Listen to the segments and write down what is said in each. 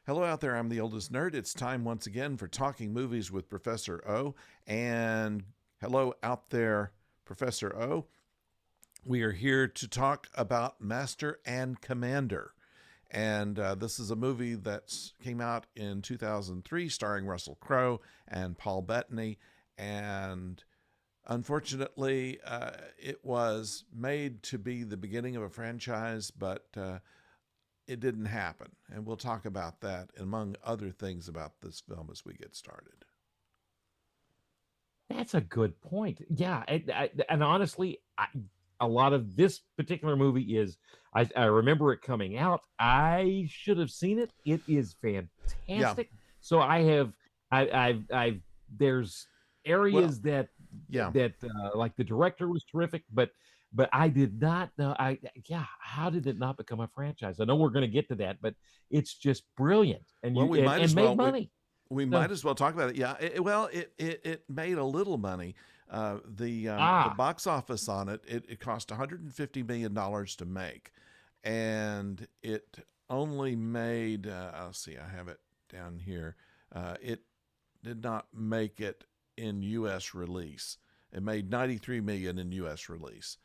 Hello out there, I'm the oldest nerd. It's time once again for Talking Movies with Professor O. And hello out there, Professor O. We are here to talk about Master and Commander. And this is a movie that came out in 2003 starring Russell Crowe and Paul Bettany. And unfortunately, it was made to be the beginning of a franchise, but it didn't happen. And we'll talk about that, among other things, about this film as we get started. That's a good point. Yeah, and honestly, a lot of this particular movie is. I remember it coming out. I should have seen it. It is Yeah. fantastic. So I have. I've. There's Well, areas yeah. like the director was terrific, but I did not know. Yeah. How did it not become a franchise? I know we're going to get to that, but it's just brilliant, and Well, you we might and as made well money. we So might as well talk about it. Yeah. It made a little money. The ah. box office on it cost $150 million to make, and it only made. I'll see. I have it down here. It did not make it in U.S. release. It made 93 million in U.S. release,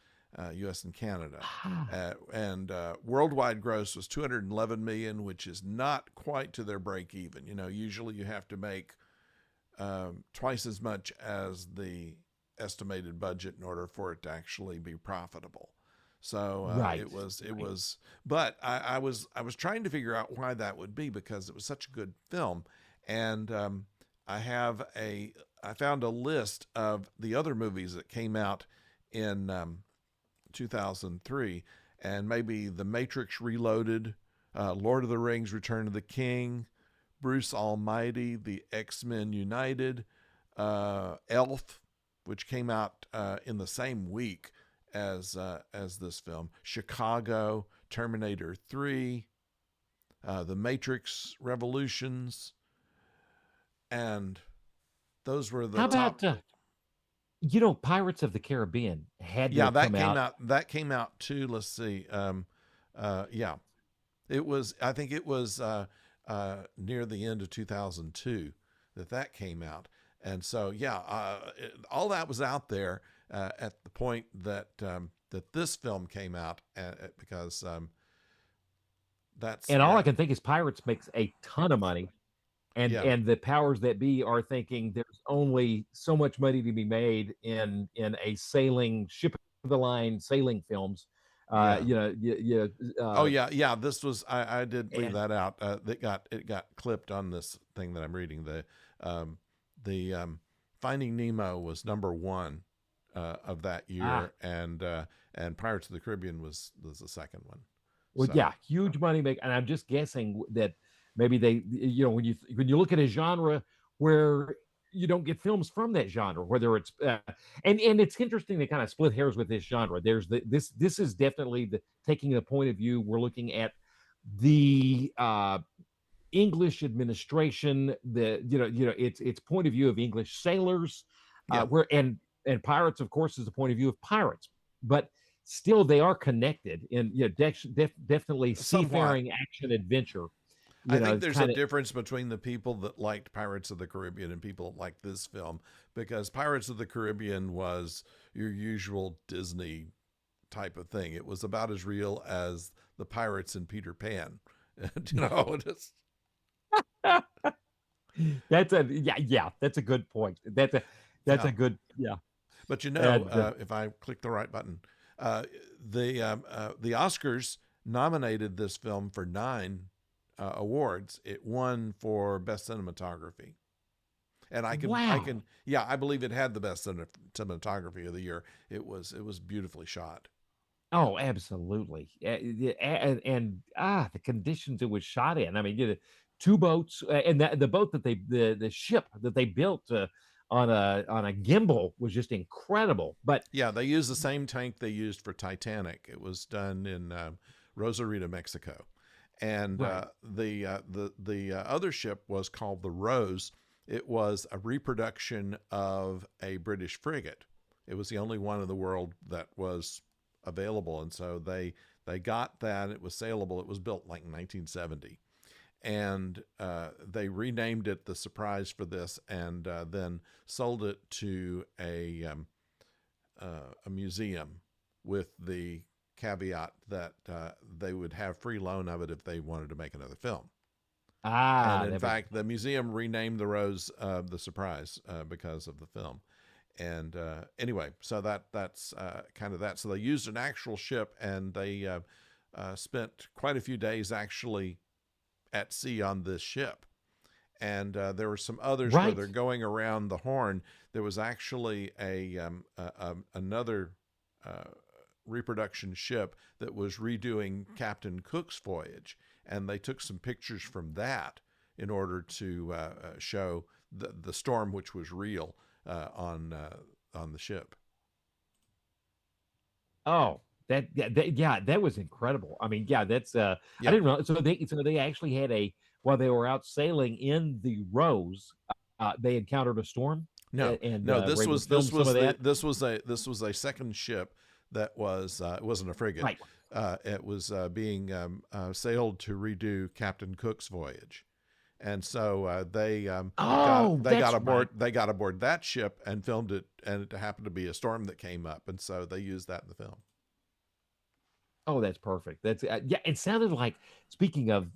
U.S. and Canada, and worldwide gross was 211 million, which is not quite to their break even. You know, usually you have to make twice as much as the estimated budget in order for it to actually be profitable. So Right. Right. it was, but I was trying to figure out why that would be because it was such a good film, and I have a I found a list of the other movies that came out in 2003, and maybe The Matrix Reloaded, Lord of the Rings: Return of the King, Bruce Almighty, The X Men United, Elf, which came out in the same week as this film, Chicago, Terminator 3, The Matrix Revolutions, and those were the How top. about Pirates of the Caribbean had to Yeah, have that come came out. out. That came out too. Let's see. Yeah, it was. I think it was near the end of 2002 that came out, and so yeah, all that was out there at the point that this film came out, because that's And all I that. can think is Pirates makes a ton of money, and Yeah, and the powers that be are thinking there's only so much money to be made in a sailing ship of the line sailing films. yeah. Oh Uh, yeah, yeah. This was. I did leave and that out. It got clipped on this thing that I'm reading. The Finding Nemo was number one of that ah, year, and Pirates of the Caribbean was the second one. well, So yeah, huge money make, and I'm just guessing that maybe when you look at a genre where you don't get films from that genre, whether it's and it's interesting to kind of split hairs with this genre. There's this is definitely the taking the point of view. We're looking at the English administration, the it's point of view of English sailors, yeah, where and pirates, of course, is the point of view of pirates, but still they are connected in definitely somewhat. seafaring action adventure. I think there's a Kind of difference between the people that liked Pirates of the Caribbean and people that liked this film, because Pirates of the Caribbean was your usual Disney type of thing. It was about as real as the pirates in Peter Pan. you know, just that's a yeah, that's a good point. That's yeah. a good yeah. But And if I click the right button, uh, the Oscars nominated this film for 9 awards. It won for best cinematography, and wow. yeah, I believe it had the best cinematography of the year. It was beautifully shot. Oh, absolutely. And the conditions it was shot in. I mean, two boats, and the boat that the ship that they built on a gimbal was just incredible. But Yeah, they used the same tank they used for Titanic. It was done in Rosarito, Mexico, and right, the other ship was called the Rose. It was a reproduction of a British frigate. It was the only one in the world that was available, and so they got that. It was saleable. It was built like in 1970, and they renamed it the Surprise for this, and then sold it to a museum with the caveat that they would have free loan of it if they wanted to make another film. And Ah, in that makes fact, the museum renamed the Rose the Surprise because of the film. And anyway, so that's kind of that. So they used an actual ship, and they spent quite a few days actually at sea on this ship. And there were some others where right. they're going around the Horn. There was actually another uh, reproduction ship that was redoing Captain Cook's voyage, and they took some pictures from that in order to show the storm, which was real on the ship. Oh, yeah, that was incredible. I mean, yeah, that's I Yeah, didn't know. So they actually had a while they were out sailing in the Rose, they encountered a storm no, and no. were This able was to film some of that. this was a second ship that was it wasn't a frigate. Right. It was being sailed to redo Captain Cook's voyage, and so Oh, they got that's right. aboard that ship and filmed it, and it happened to be a storm that came up, and so they used that in the film. Oh, that's perfect. That's yeah. It sounded like speaking of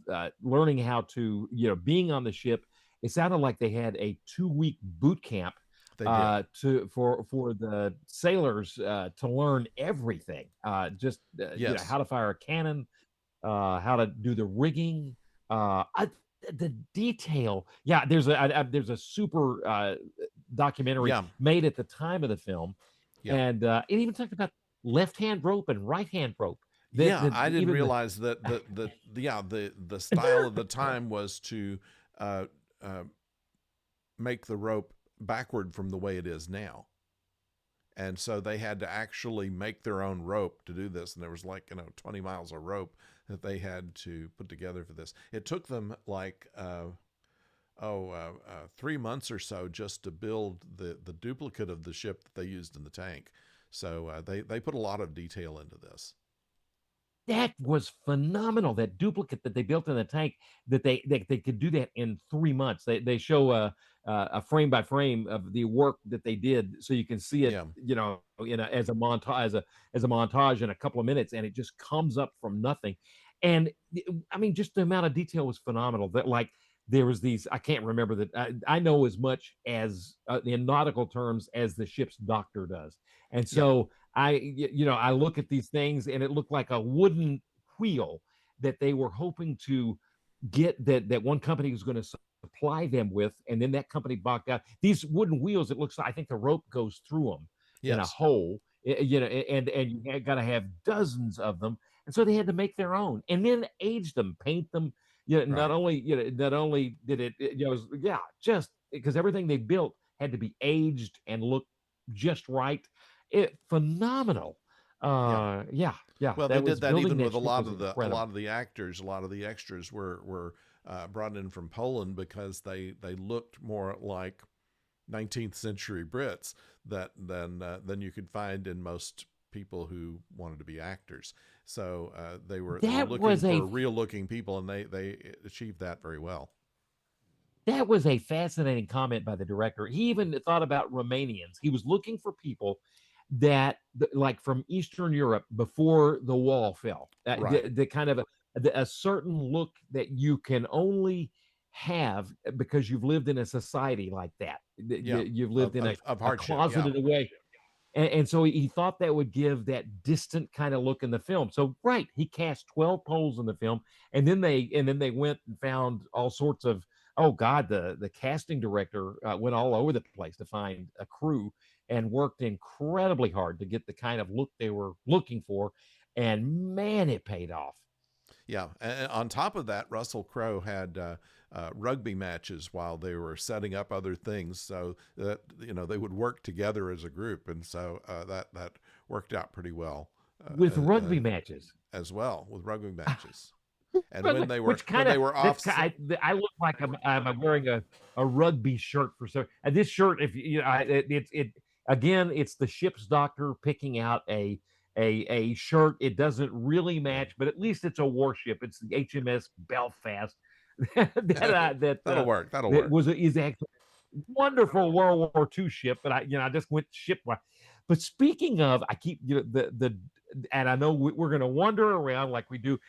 learning how to, being on the ship. It sounded like they had a 2-week boot camp They did. to for the sailors to learn everything. Just Yes. how to fire a cannon, how to do the rigging, the detail. Yeah, there's a super documentary Yeah. made at the time of the film, Yeah. and it even talked about left hand rope and right hand rope. That Yeah, that I didn't even the realize that the style of the time was to uh, uh, make the rope backward from the way it is now. And so they had to actually make their own rope to do this, and there was 20 miles of rope that they had to put together for this. It took them 3 months or so just to build the duplicate of the ship that they used in the tank. So they put a lot of detail into this. that was phenomenal. That duplicate that they built in the tank, that they could do that in 3 months. They show a frame by frame of the work that they did, so you can see it, Yeah. as a montage, as a montage in a couple of minutes, and it just comes up from nothing. And I mean, just the amount of detail was phenomenal. That like there was these, I can't remember that. I know as much as in nautical terms as the ship's doctor does, and Yeah. so I look at these things and it looked like a wooden wheel that they were hoping to get, that one company was going to supply them with, and then that company backed out. These wooden wheels, it looks like, I think the rope goes through them in a Yes. hole, and you got to have dozens of them, and so they had to make their own and then age them, paint them. Not Right. only not only did yeah, just because everything they built had to be aged and look just right. Phenomenal. Yeah. Yeah, yeah. Well, they That did was that building even that with ship was a lot incredible. of the actors. A lot of the extras were brought in from Poland because they looked more like 19th century Brits than you could find in most people who wanted to be actors. So they were That looking was a for real looking people, and they achieved that very well. that was a fascinating comment by the director. He even thought about Romanians. He was looking for people like from Eastern Europe before the wall fell. Right. The kind of a certain look that you can only have because you've lived in a society like that. Yeah. You've Of lived in of, of a hardship. Yeah. closeted way. And so he thought that would give that distant kind of look in the film. So right, he cast 12 Poles in the film, and then they went and found all sorts of, oh God, the casting director went all over the place to find a crew and worked incredibly hard to get the kind of look they were looking for. And man, it paid off. Yeah, and on top of that, Russell Crowe had rugby matches while they were setting up other things, so that they would work together as a group, and so that worked out pretty well With rugby matches. as well with rugby matches. And Rugby, which when kind they of were that's off, I look like I'm wearing a rugby shirt for so, and this shirt, if it again, it's the ship's doctor picking out a shirt. It doesn't really yeah, match, but at least it's a warship. It's the HMS Belfast. that That'll work. That'll that work. was is actually a wonderful World War II ship. But I just went ship. But speaking of, I keep and I know we're going to wander around like we do.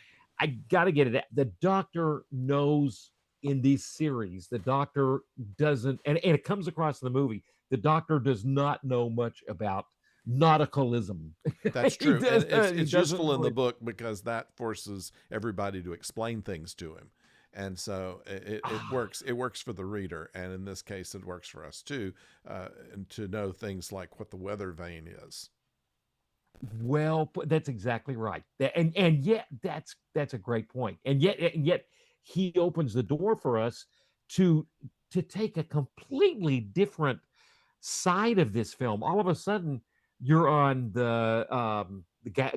I got to get it. The Doctor knows in these series. The Doctor doesn't, and it comes across in the movie. The Doctor does not know much about nauticalism. That's he true. And does. it's He doesn't useful in the really. book because that forces everybody to explain things to him. And so it Ah, works. It works for the reader, and in this case, it works for us too, and to know things like what the weather vane is. well, that's exactly right. And yet that's a great point. And yet he opens the door for us to take a completely different side of this film. All of a sudden, you're on the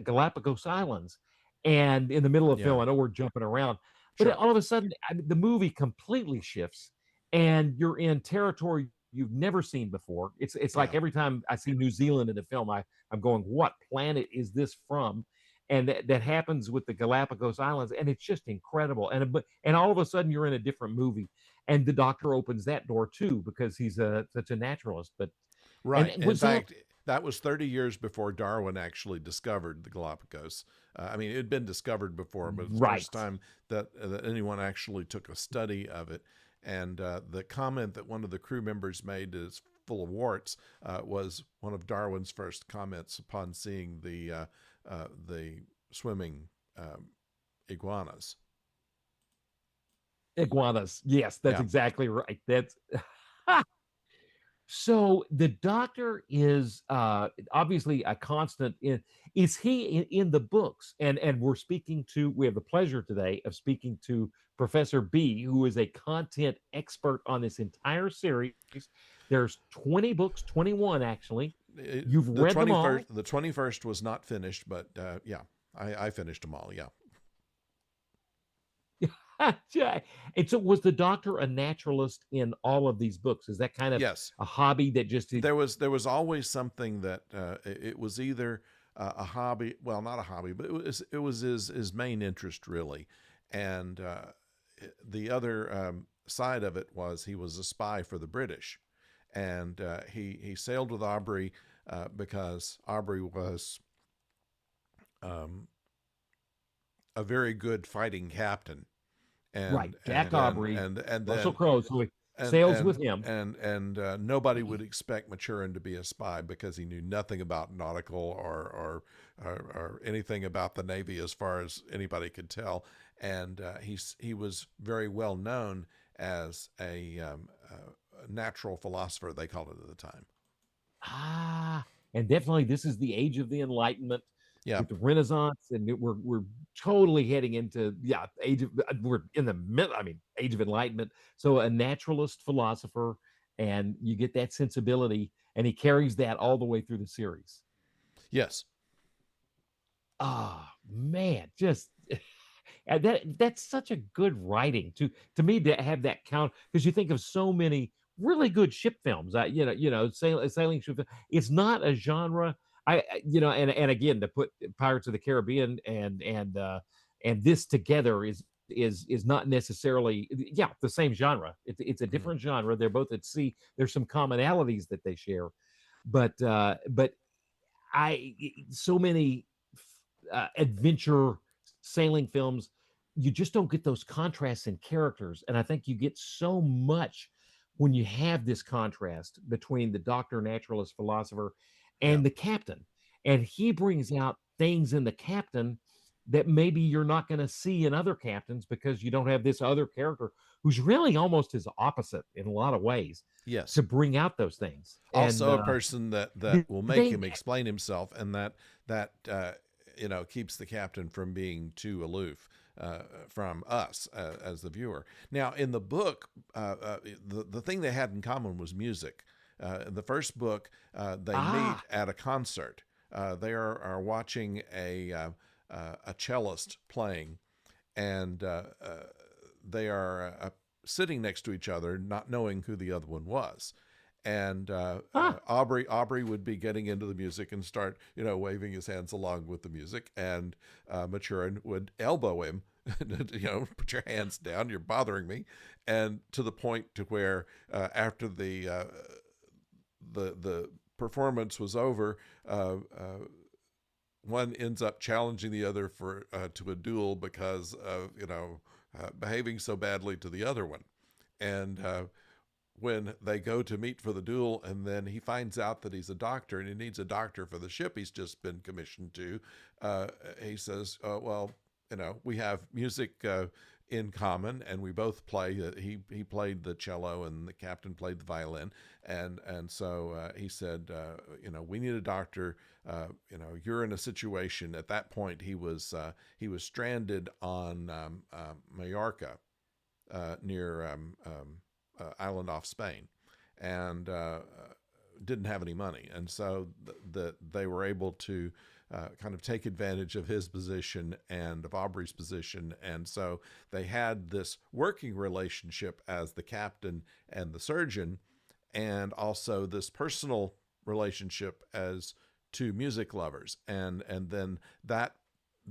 Galapagos Islands, and in the middle of the Yeah, film, I know we're jumping around, but sure. all of a sudden, the movie completely shifts, and you're in territory you've never seen before. It's like Yeah, every time I see New Zealand in a film, I'm going, what planet is this from? And that happens with the Galapagos Islands, and it's just incredible. And all of a sudden, you're in a different movie, and the Doctor opens that door too because he's such a naturalist. But right. and In was that fact, that was 30 years before Darwin actually discovered the Galapagos. I mean, it had been discovered before, but it's the first right? time that anyone actually took a study of it. And the comment that one of the crew members made is full of warts was one of Darwin's first comments upon seeing the swimming iguanas. Iguanas. Yes, that's Yeah. exactly right. That's so the Doctor is obviously a constant in. Is he in the books? And we have the pleasure today of speaking to Professor B, who is a content expert on this entire series. There's 20 books, 21 actually. You've The read them 21st, all. the 21st was not finished, but yeah, I finished them all. Yeah. Yeah. And so was the Doctor a naturalist in all of these books? Is that kind of Yes. a hobby that just There was always something that it was either a hobby, well, not a hobby, but it was his main interest really, and the other side of it was he was a spy for the British, and he sailed with Aubrey because Aubrey was um, a very good fighting captain, right, and Jack and and Aubrey, and Russell then Crowe, so he and sails and with him. nobody would expect Maturin to be a spy because he knew nothing about nautical or anything about the Navy as far as anybody could tell, and he was very well known as a natural philosopher, they called it at the time. Ah, and definitely this is the age of the Enlightenment Yeah. with the Renaissance, and we're totally heading into age of we're in the middle. I mean, age of Enlightenment. So a naturalist philosopher, and you get that sensibility, and he carries that all the way through the series. Yes. Ah, man, just and that's such a good writing to me to have that count because you think of so many really good ship films. Sailing ship. It's not a genre. And again to put Pirates of the Caribbean and this together is not necessarily the same genre. It's a Mhm. different genre. They're both at sea. There's some commonalities that they share, but I so many adventure sailing films, you just don't get those contrasts in characters, and I think you get so much when you have this contrast between the doctor, naturalist, philosopher, Yeah. and the captain, and he brings out things in the captain that maybe you're not going to see in other captains because you don't have this other character who's really almost his opposite in a lot of ways Yes. to bring out those things. And Also a person that did will make they him explain himself, and that keeps the captain from being too aloof from us as the viewer. Now in the book, the thing they had in common was music. In the first book, they meet ah at a concert. They are watching a cellist playing, and they are sitting next to each other, not knowing who the other one was. And ah Aubrey would be getting into the music and start, waving his hands along with the music, and Maturin would elbow him put your hands down, you're bothering me. And to the point to where after the performance was over, one ends up challenging the other for to a duel because of behaving so badly to the other one. And when they go to meet for the duel, and then he finds out that he's a doctor and he needs a doctor for the ship he's just been commissioned to, he says, well, we have music in common, and we both play. He played the cello, and the captain played the violin, and so he said, we need a doctor. You're in a situation. At that point, he was stranded on Mallorca, near island off Spain, and didn't have any money, and so they were able to kind of take advantage of his position and of Aubrey's position. And so they had this working relationship as the captain and the surgeon, and also this personal relationship as two music lovers. And then that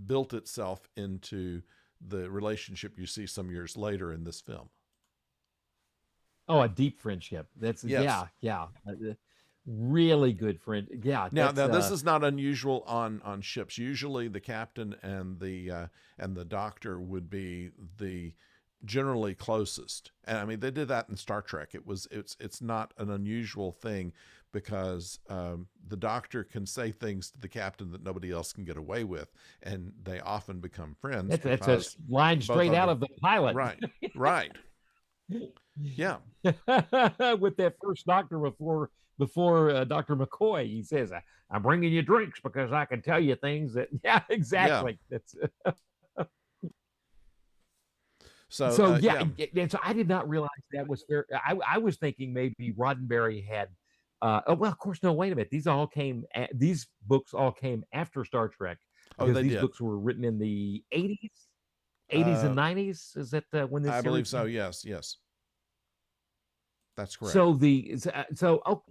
built itself into the relationship you see some years later in this film. Oh, a deep friendship. That's Yes. yeah. Really good friend. Yeah, Now, that's this is not unusual on ships. Usually, the captain and the doctor would be the generally closest. And I mean, they did that in Star Trek. It's not an unusual thing, because the doctor can say things to the captain that nobody else can get away with, and they often become friends that's a because line straight out of the pilot. right, right, yeah. With that first doctor before Dr. McCoy, he says, "I'm bringing you drinks because I can tell you things that." Yeah, exactly. Yeah. That's So so yeah. and so I did not realize that was fair. I was thinking maybe Roddenberry had. Oh well, of course, no. Wait a minute. These books all came after Star Trek, Oh, because they these did. books were written in the 80s and 90s. Is that when this I believe series? so. Yes, yes, that's correct. So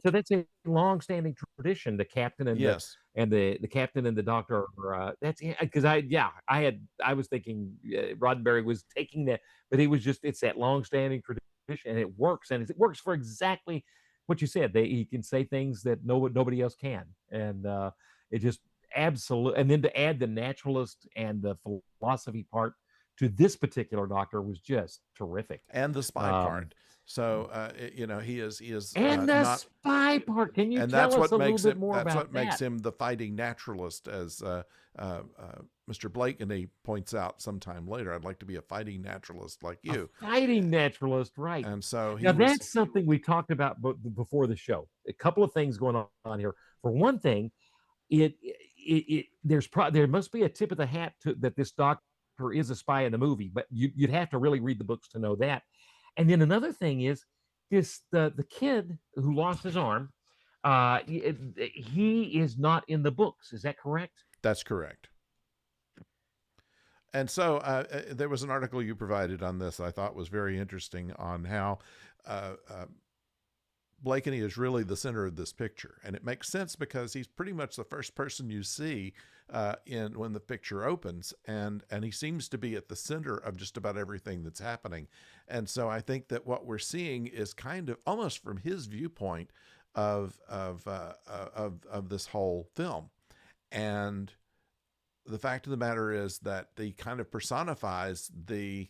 that's a long-standing tradition. The captain and Yes. the captain and the doctor are, that's because I was thinking Roddenberry was taking that, but it's that long-standing tradition, and it works, and it works for exactly what you said. He can say things that nobody else can, and it just absolute. And then to add the naturalist and the philosophy part to this particular doctor was just terrific. And the spy Um, part. So he is and the not, spy part. Can you and tell us a little bit more that's about what makes that? him the fighting naturalist, as Mr. Blake and he points out sometime later. I'd like to be a fighting naturalist like A you. fighting naturalist, right? And so Now he was. that's something we talked about before the show. A couple of things going on here. For one thing, there must be a tip of the hat to that this doctor is a spy in the movie, but you'd have to really read the books to know that. And then another thing is the kid who lost his arm. He is not in the books. Is that correct? That's correct. And so there was an article you provided on this I thought was very interesting, on how Blakeney is really the center of this picture. And it makes sense because he's pretty much the first person you see when the picture opens. And he seems to be at the center of just about everything that's happening. And so I think that what we're seeing is kind of almost from his viewpoint of this whole film. And the fact of the matter is that he kind of personifies the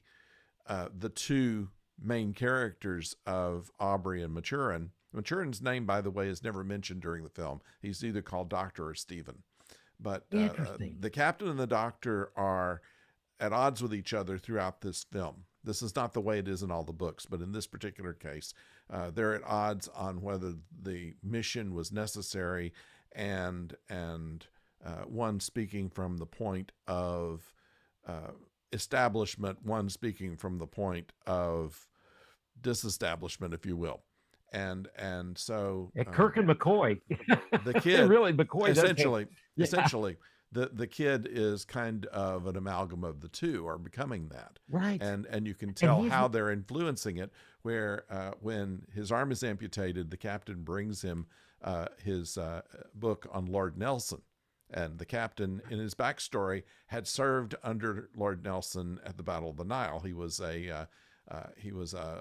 two main characters of Aubrey and Maturin. Maturin's name, by the way, is never mentioned during the film. He's either called Doctor or Stephen. But the captain and the doctor are at odds with each other throughout this film. This is not the way it is in all the books, but in this particular case, they're at odds on whether the mission was necessary, and one speaking from the point of establishment, one speaking from the point of disestablishment, if you will. And so Kirk and McCoy, the kid really McCoy essentially the kid is kind of an amalgam of the two, or becoming that, right? And you can tell how they're influencing it, where when his arm is amputated, the captain brings him his book on Lord Nelson, And the captain, in his backstory, had served under Lord Nelson at the Battle of the Nile. He was a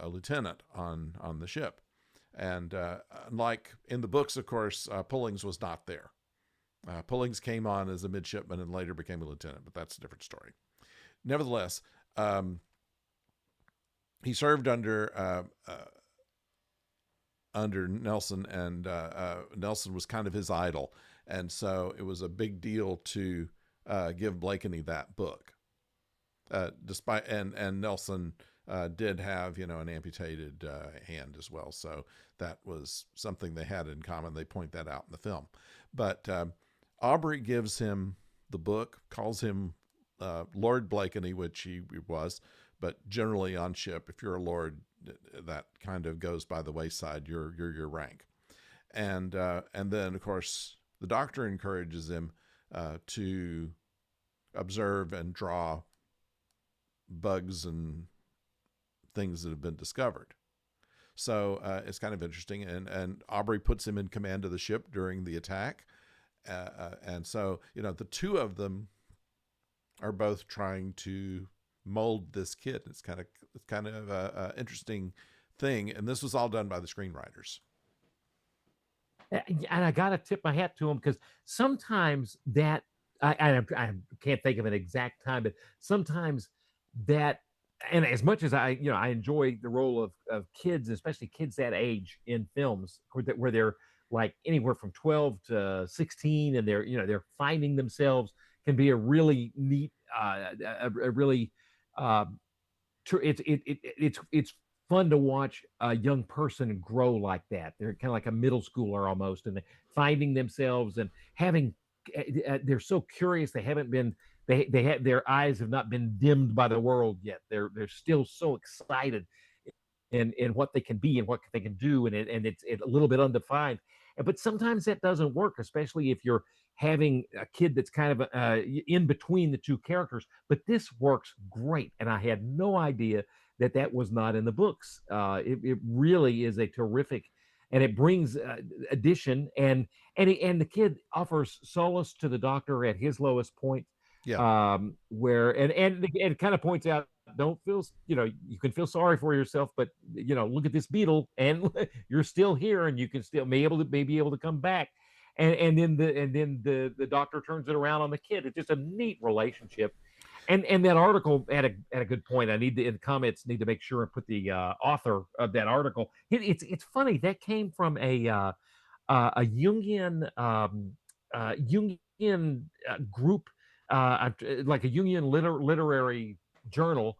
lieutenant on the ship, and unlike in the books, of course, Pullings was not there. Pullings came on as a midshipman and later became a lieutenant, but that's a different story. Nevertheless, he served under Nelson, and Nelson was kind of his idol, and so it was a big deal to give Blakeney that book. Despite and Nelson did have an amputated hand as well, so that was something they had in common. They point that out in the film, but Aubrey gives him the book, calls him Lord Blakeney, which he was, but generally on ship, if you're a lord, that kind of goes by the wayside. You're your rank, and then of course the Doctor encourages him to observe and draw bugs and things that have been discovered. So it's kind of interesting, and Aubrey puts him in command of the ship during the attack, and so the two of them are both trying to mold this kid. It's kind of a interesting thing, and this was all done by the screenwriters. And I gotta tip my hat to them, because sometimes that I can't think of an exact time, but sometimes that, and as much as I enjoy the role of kids, especially kids that age in films where they're like anywhere from 12 to 16, and they're finding themselves, can be a really neat, a really it's fun to watch a young person grow like that. They're kind of like a middle schooler almost, and finding themselves and having. They're so curious. They haven't been. They have, their eyes have not been dimmed by the world yet. They're still so excited in what they can be and what they can do, and it's a little bit undefined. But sometimes that doesn't work, especially if you're having a kid that's kind of in between the two characters. But this works great, and I had no idea that was not in the books. It really is a terrific, and it brings addition, and the kid offers solace to the Doctor at his lowest point. Yeah. Where it kind of points out, don't feel, you can feel sorry for yourself, but look at this beetle, and you're still here, and you can still be able to come back. And then the Doctor turns it around on the kid. It's just a neat relationship. And that article had a good point. I need to, in the comments, need to make sure and put the author of that article. It's funny, that came from a Jungian Jungian group, like a Jungian literary journal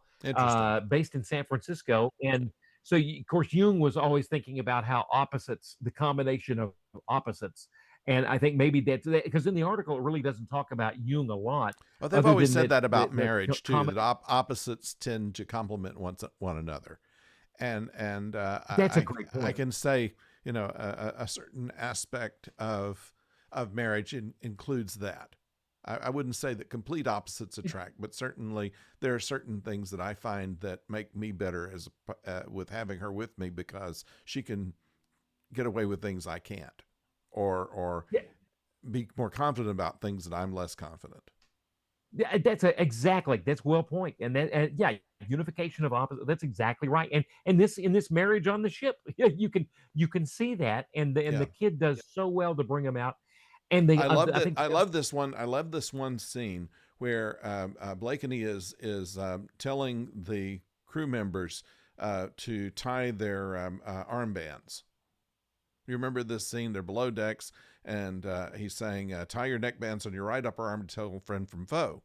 based in San Francisco. And so, of course, Jung was always thinking about how opposites, the combination of opposites. And I think maybe that's because in the article, it really doesn't talk about Jung a lot. Well, they've always said that about marriage too, that opposites tend to complement one another. And that's a great point. I can say, a certain aspect of marriage includes that. I wouldn't say that complete opposites attract, but certainly there are certain things that I find that make me better with having her with me, because she can get away with things I can't, or be more confident about things that I'm less confident. Yeah, that's well point, and unification of opposites. That's exactly right. And in this marriage on the ship, you can see that, and the kid does so well to bring them out. And I love this one scene where Blakeney is telling the crew members to tie their armbands. You remember this scene? They're below decks, and he's saying, tie your neckbands on your right upper arm to tell friend from foe.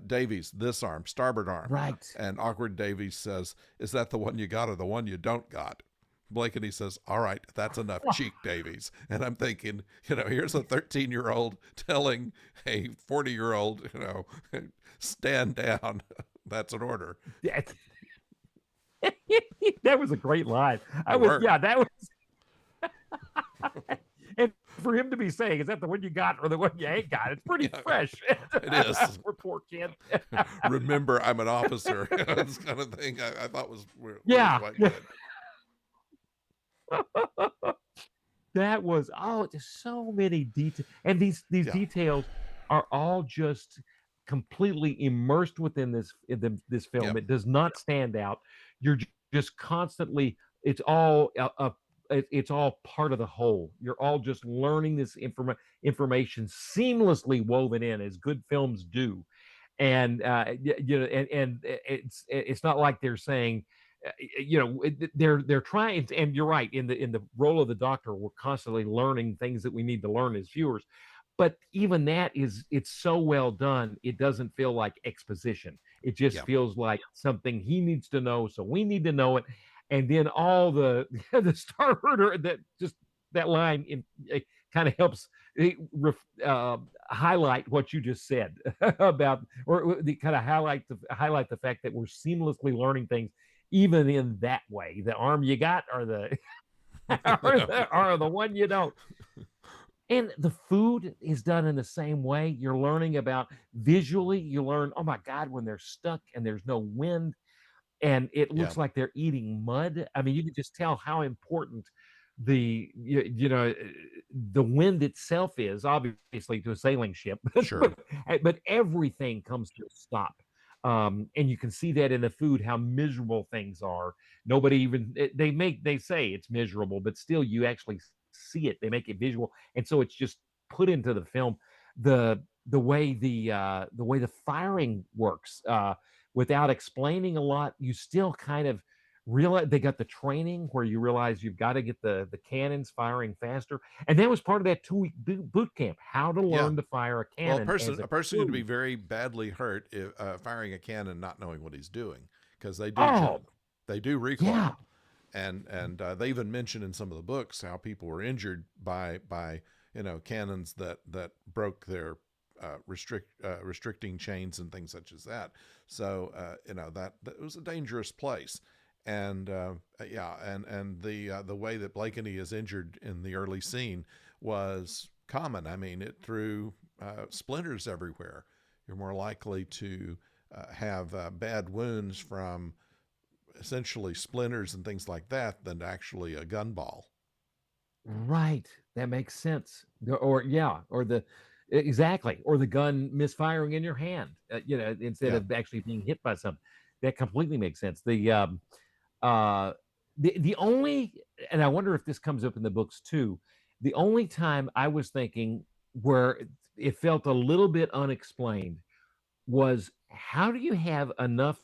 Davies, this arm, starboard arm. Right. And awkward Davies says, is that the one you got or the one you don't got? Blakeney says, all right, that's enough cheek, Davies. And I'm thinking, here's a 13-year-old telling a 40-year-old, stand down. That's an order. Yeah. That was a great line. That was. And for him to be saying, is that the one you got or the one you ain't got? It's pretty fresh. It is. For poor kid. Remember, I'm an officer. This kind of thing I thought was quite good. that was there's so many details, and these Yeah. details are all just completely immersed within this film. Yep. It does not stand out. You're just constantly. It's all it's all part of the whole. You're all just learning this information seamlessly woven in, as good films do. And and it's not like they're saying, they're trying and you're right, in the role of the doctor, we're constantly learning things that we need to learn as viewers, but even that it's so well done, it doesn't feel like exposition. It just Yeah. feels like something he needs to know, so we need to know it. And then all the the starter that just that line in kind of helps eh, highlight what you just said about, or the kind of highlight the fact that we're seamlessly learning things even in that way. The arm you got, or the or the one you don't. And the food is done in the same way. You're learning about visually. You learn, oh my God, when they're stuck and there's no wind and it Yeah. looks like they're eating mud. I mean, you can just tell how important the wind itself is, obviously, to a sailing ship, Sure. but everything comes to a stop. And you can see that in the food, how miserable things are. Nobody even they say it's miserable, but still you actually see it. They make it visual, and so it's just put into the film. The way the firing works, without explaining a lot, you still kind of realize they got the training where you realize you've got to get the cannons firing faster, and that was part of that 2-week boot camp, how to Yeah. learn to fire a Well, cannon as a a person could be crew. very badly hurt if, firing a cannon, not knowing what he's doing, because Oh, they do yeah. recoil, and they even mention in some of the books how people were injured by cannons that broke their restricting chains and things such as that. So that was a dangerous place. And yeah, and the way that Blakeney is injured in the early scene was common. I mean, it threw splinters everywhere. You're more likely to have bad wounds from essentially splinters and things like that than actually a gun ball. Right. That makes sense. Or yeah, or the exactly, or the gun misfiring in your hand, instead Yeah. of actually being hit by something. That completely makes sense. Uh the only, and I wonder if this comes up in the books too, the only time I was thinking where it felt a little bit unexplained was, how do you have enough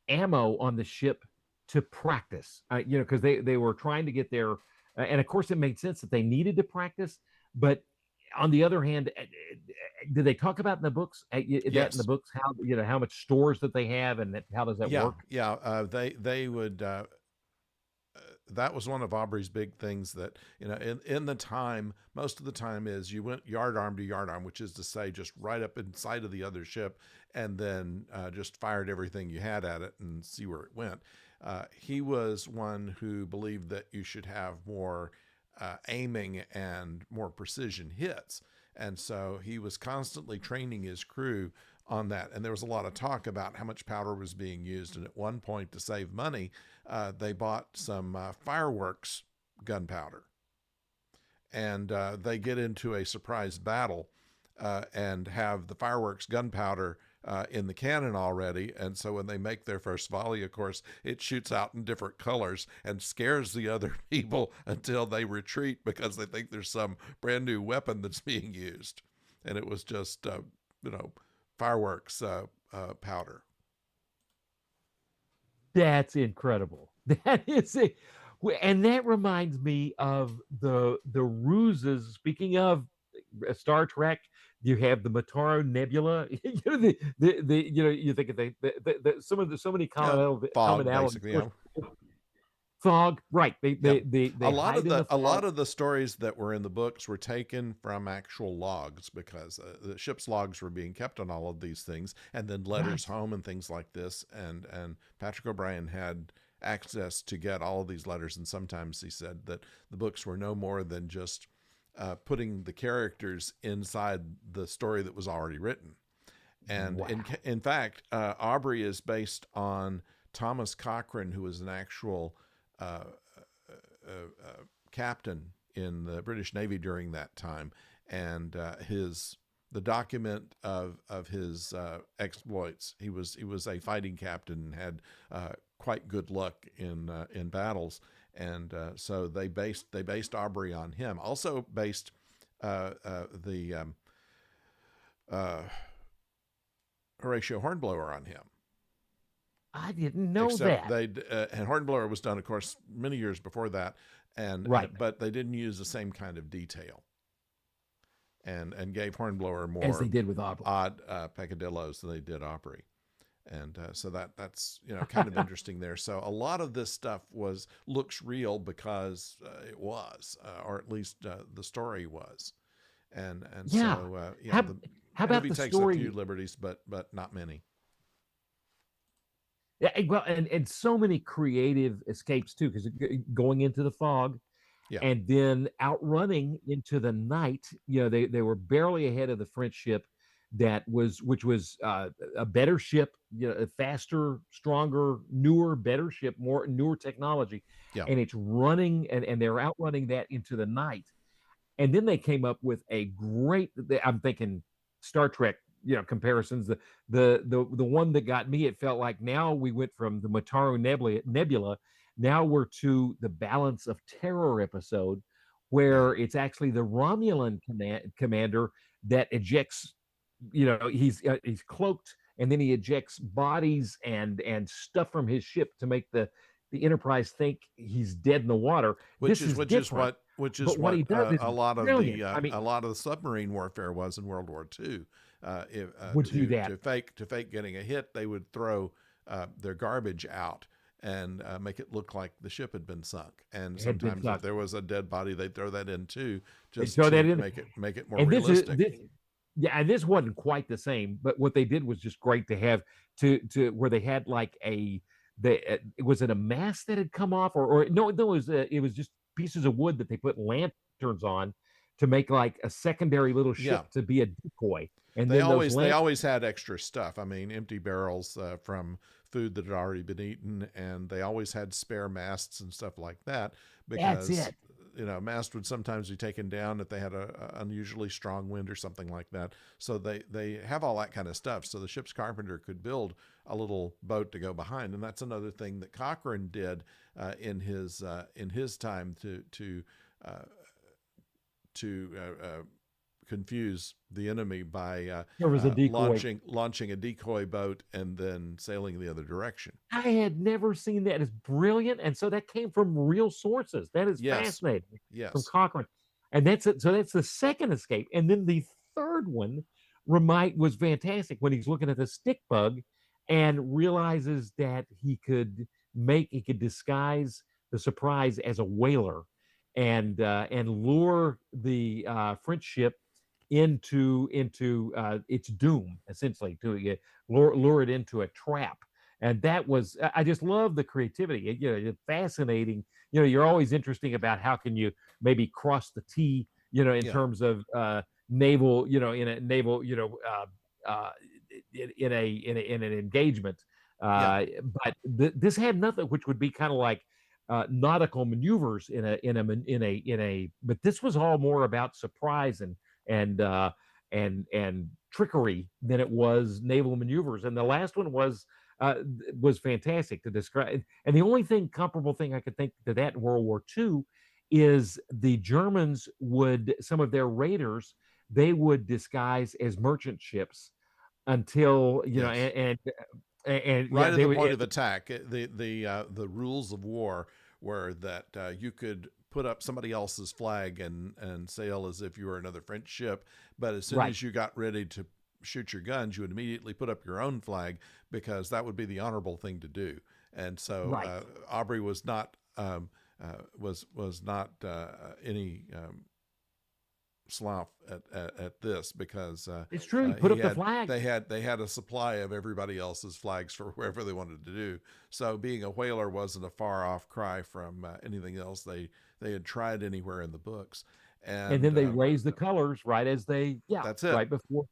ammo on the ship to practice? Because they were trying to get their, and of course it made sense that they needed to practice. But on the other hand, did they talk about in the books, that in the Yes. books, how how much stores that they have, and how does that Yeah. work? Yeah. They would. That was one of Aubrey's big things that, in the time, most of the time is you went yardarm to yardarm, which is to say just right up inside of the other ship, and then just fired everything you had at it and see where it went. He was one who believed that you should have more aiming and more precision hits. And so he was constantly training his crew on that. And there was a lot of talk about how much powder was being used. And at one point, to save money, they bought some fireworks gunpowder. And they get into a surprise battle and have the fireworks gunpowder in the cannon already. And so when they make their first volley, of course, it shoots out in different colors and scares the other people until they retreat because they think there's some brand new weapon that's being used. And it was just, fireworks powder. That's incredible. That is it. And that reminds me of the ruses. Speaking of Star Trek, you have the Mataro Nebula. You think of some of the so many Yeah, fog commonalities. Of basically. course, Yeah. fog. Right. They Yep. they they A they lot of hide in the the a fog. lot of the stories that were in the books were taken from actual logs because the ship's logs were being kept on all of these things, and then letters Right. home and things like this. And Patrick O'Brien had access to get all of these letters, and sometimes he said that the books were no more than just putting the characters inside the story that was already written. And Wow. in fact, Aubrey is based on Thomas Cochrane, who was an actual uh, captain in the British Navy during that time, and the document of his exploits. He was a fighting captain and had quite good luck in battles, and so they based Aubrey on him. Also based the Horatio Hornblower on him. I didn't know Except that. and Hornblower was done, of course, many years before that, Right. but they didn't use the same kind of detail, and gave Hornblower As they more did with Aubrey. odd peccadillos than they did Aubrey, and so that's kind of interesting there. So a lot of this stuff looks real because it was, or at least the story was, and Yeah. so How, the how about movie the takes a few story? liberties, but not many. Yeah, well, and so many creative escapes too, because going into the fog Yeah, and then outrunning into the night. They were barely ahead of the French ship which was a better ship, a faster, stronger, newer, better ship, more newer technology, yeah, and it's running, and they're outrunning that into the night. And then they came up with a great, I'm thinking Star Trek, comparisons. The one that got me, it felt like now we went from the Mataru Nebula, now we're to the Balance of Terror episode, yeah. where it's actually the Romulan commander that ejects, he's cloaked, and then he ejects bodies and stuff from his ship to make the Enterprise think he's dead in the water. which This is is which is different, what which is but what what he does is brilliant. I a mean, lot of the submarine warfare was in World War II. would do that. To fake getting a hit, they would throw their garbage out and make it look like the ship had been sunk. And Had been sometimes if sucked. there was a dead body, they'd throw that in too, They just throw that to in, make it more and realistic. yeah, and this wasn't quite the same. But what they did was just great to have, to where they had like was it a mast that had come off, or no, it was just pieces of wood that they put lanterns on to make like a secondary little Yeah, ship to be a decoy, and then those they lanterns. always had extra stuff. I mean, empty barrels from food that had already been eaten, and they always had spare masts and stuff like that That's because it. mast would sometimes be taken down if they had a unusually strong wind or something like that. So they have all that kind of stuff. So the ship's carpenter could build a little boat to go behind, and that's another thing that Cochrane did in his time uh, to confuse the enemy by There was a decoy. launching a decoy boat and then sailing the other direction. I had never seen that. It's brilliant, and so that came from real sources. That is Yes, fascinating, from yes, Cochrane, and that's it. So that's the second escape, and then the third one, Remite, was fantastic when he's looking at the stick bug and realizes that he could disguise the surprise as a whaler, and lure the French ship into its doom, essentially, to lure it into a trap. And that was, I just love the creativity. It's fascinating. You're always interesting about how can you maybe cross the T, in yeah, terms of naval, in a naval, in an engagement. yeah, But this had nothing, which would be kind of like nautical maneuvers but this was all more about surprise and uh, and trickery than it was naval maneuvers. And the last one was fantastic to describe. And the only comparable thing I could think to that in World War II is the Germans would, some of their raiders, they would disguise as merchant ships until, yes. and yeah, Right at they the would. point of attack, the rules of war were that you could put up somebody else's flag and sail as if you were another French ship, but as soon Right, as you got ready to shoot your guns, you would immediately put up your own flag because that would be the honorable thing to do. And so right. Aubrey was not any slough at this because It's true. He put up the flag. they had a supply of everybody else's flags for whoever they wanted to do. So being a whaler wasn't a far off cry from anything else they had tried anywhere in the books. And And then they raise the colors right as they, yeah, that's it. right before.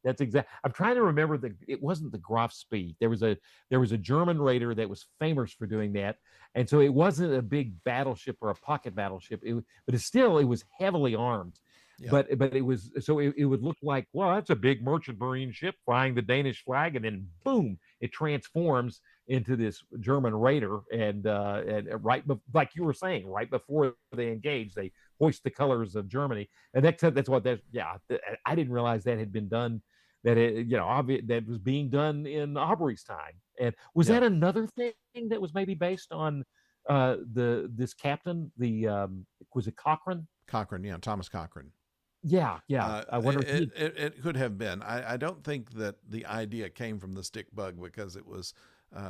That's exact. I'm trying to remember it wasn't the Graf Spee. There was a German raider that was famous for doing that, and so it wasn't a big battleship or a pocket battleship. But it was heavily armed. Yeah. But it was so it would look like, well, that's a big merchant marine ship flying the Danish flag, and then boom, it transforms into this German raider, and like you were saying, right before they engage, they hoist the colors of Germany, and that's what that. Yeah, I didn't realize that had been done. That that was being done in Aubrey's time. And was Yeah. that another thing that was maybe based on this captain? Was it Cochrane? Cochrane. Yeah. Thomas Cochrane. Yeah, yeah. I wonder if It could have been. I don't think that the idea came from the stick bug because it was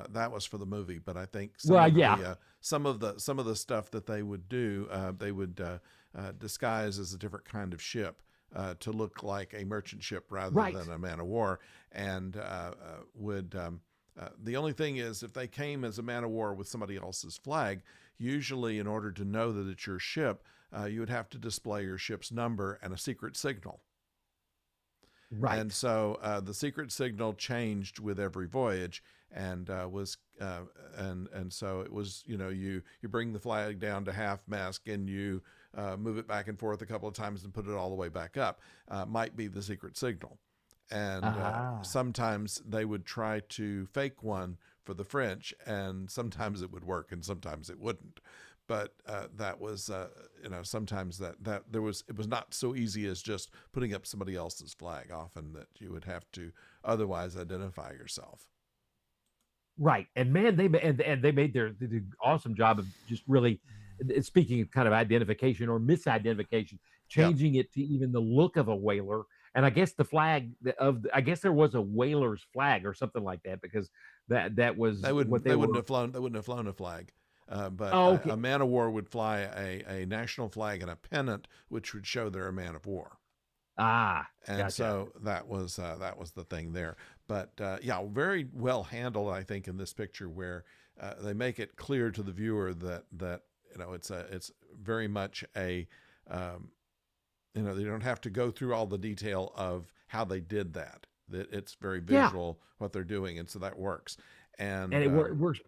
that was for the movie. But I think well, yeah, some of the stuff that they would do, they would disguise as a different kind of ship to look like a merchant ship rather right. than a man of war, and would. The only thing is, if they came as a man of war with somebody else's flag, usually in order to know that it's your ship, you would have to display your ship's number and a secret signal. Right. And so the secret signal changed with every voyage, and and so it was, you bring the flag down to half mast and you move it back and forth a couple of times and put it all the way back up. Might be the secret signal. And sometimes they would try to fake one for the French, and sometimes it would work and sometimes it wouldn't. But that was, sometimes that it was not so easy as just putting up somebody else's flag. Often that you would have to otherwise identify yourself. Right. And man, they made they did an awesome job of just really, speaking of kind of identification or misidentification, Yeah. changing it to even the look of a whaler. And I guess the flag I guess there was a whaler's flag or something like that, because that was what They were. wouldn't have flown a flag. But Oh, a okay. man of war would fly a national flag and a pennant, which would show they're a man of war. Ah, And gotcha. so that was the thing there. But yeah, very well handled, I think, in this picture where they make it clear to the viewer that it's very much a they don't have to go through all the detail of how they did that. That it's very Yeah. visual what they're doing, and so that works. And And it works.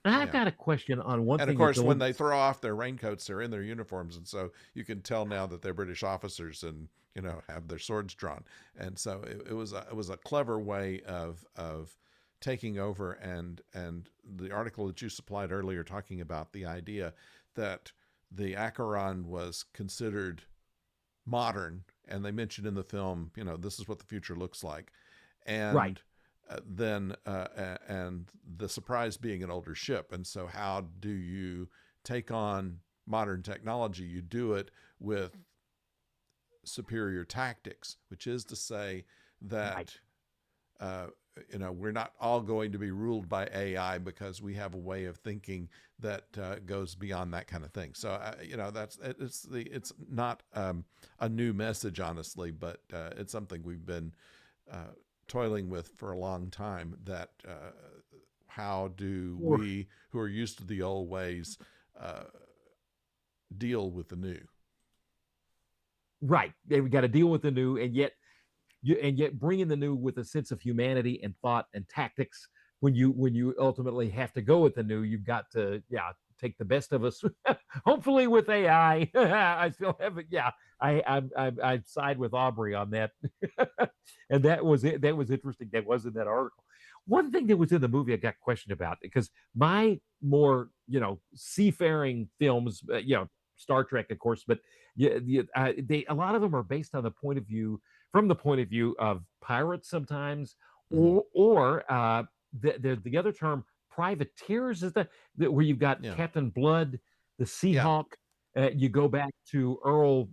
And I've yeah. got a question on one And of thing that's course, a when little. they throw off their raincoats, they're in their uniforms, and so you can tell now that they're British officers, and have their swords drawn. And so it was a clever way of taking over. And the article that you supplied earlier, talking about the idea that the Acheron was considered modern, and they mentioned in the film, this is what the future looks like, Right. and then and the surprise being an older ship. And so how do you take on modern technology? You do it with superior tactics, which is to say Right. that uh, we're not all going to be ruled by AI, because we have a way of thinking that goes beyond that kind of thing. So it's not a new message, honestly, but it's something we've been toiling with for a long time. That how do Or we, who are used to the old ways, deal with the new? right. We got to deal with the new, and yet bring in the new with a sense of humanity and thought and tactics. When you ultimately have to go with the new, you've got to, take the best of us. Hopefully with AI. I still have it. Yeah, I side with Aubrey on that. And that was it. That was interesting. That was in that article. One thing that was in the movie I got questioned about, because my more seafaring films, Star Trek, of course, but they, a lot of them are based on the point of view from the point of view of pirates sometimes, Mm-hmm. or the other term, privateers, is where you've got Yeah. Captain Blood, the Yeah. Seahawk. You go back to Earl,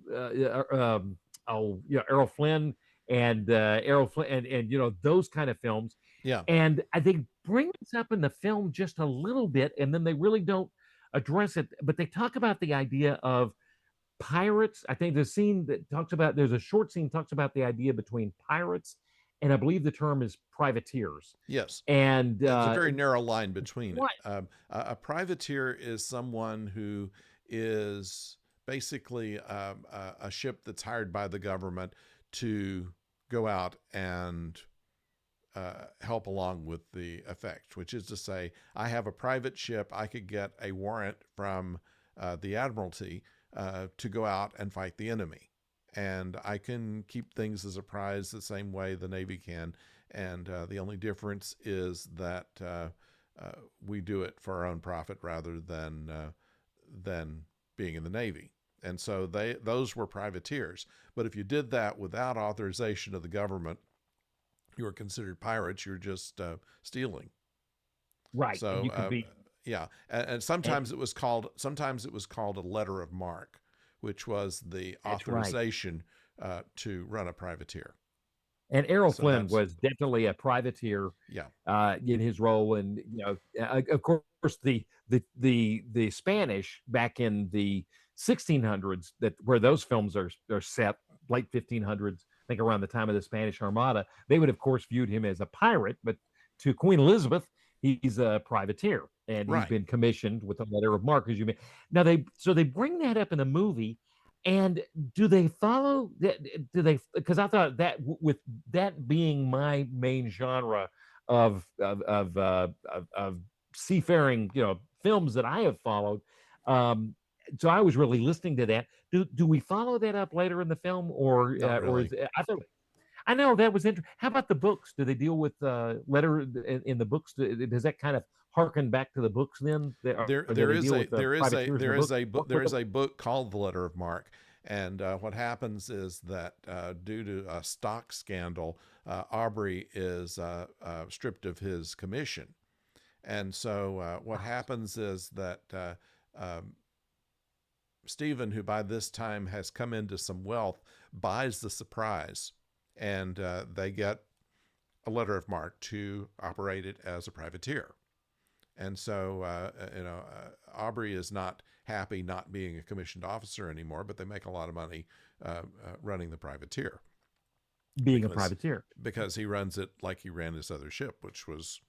Errol Flynn, and Errol Flynn, and those kind of films. Yeah. And I think bring this up in the film just a little bit, and then they really don't address it. But they talk about the idea of pirates. I think there's a short scene talks about the idea between pirates, and I believe the term is privateers. Yes. And It's a very narrow line between it. what? A privateer is someone who is basically a ship that's hired by the government to go out and help along with the effect, which is to say, I have a private ship. I could get a warrant from the Admiralty to go out and fight the enemy. And I can keep things as a prize the same way the Navy can. And the only difference is that we do it for our own profit rather than being in the Navy. And so those were privateers. But if you did that without authorization of the government, you were considered pirates. You're just stealing. Right. So And you could be, yeah, and and sometimes it was called a letter of marque, which was the that's right. authorization to run a privateer. And Errol So Flynn that's was definitely a privateer yeah, in his role, and of course, the Spanish back in the 1600s, that where those films are set, late 1500s, I think around the time of the Spanish Armada, they would of course viewed him as a pirate, but to Queen Elizabeth, he's a privateer, and he's right. been commissioned with a letter of marque, as you may. Now they bring that up in the movie, and do they follow that? Do they? Because I thought that with that being my main genre of seafaring, films that I have followed. Um, so I was really listening to that. Do we follow that up later in the film, Not or really. is I thought I know that was interesting. How about the books? Do they deal with letter in the books? Does that kind of harken back to the books then, or do There they is deal a with the privateers in the book? there is a book called The Letter of Marque, and what happens is that due to a stock scandal, Aubrey is stripped of his commission, and so what happens is that Stephen, who by this time has come into some wealth, buys the Surprise, and they get a letter of marque to operate it as a privateer. And so, Aubrey is not happy not being a commissioned officer anymore, but they make a lot of money running the privateer Being a because privateer? he runs it like he ran his other ship, which was,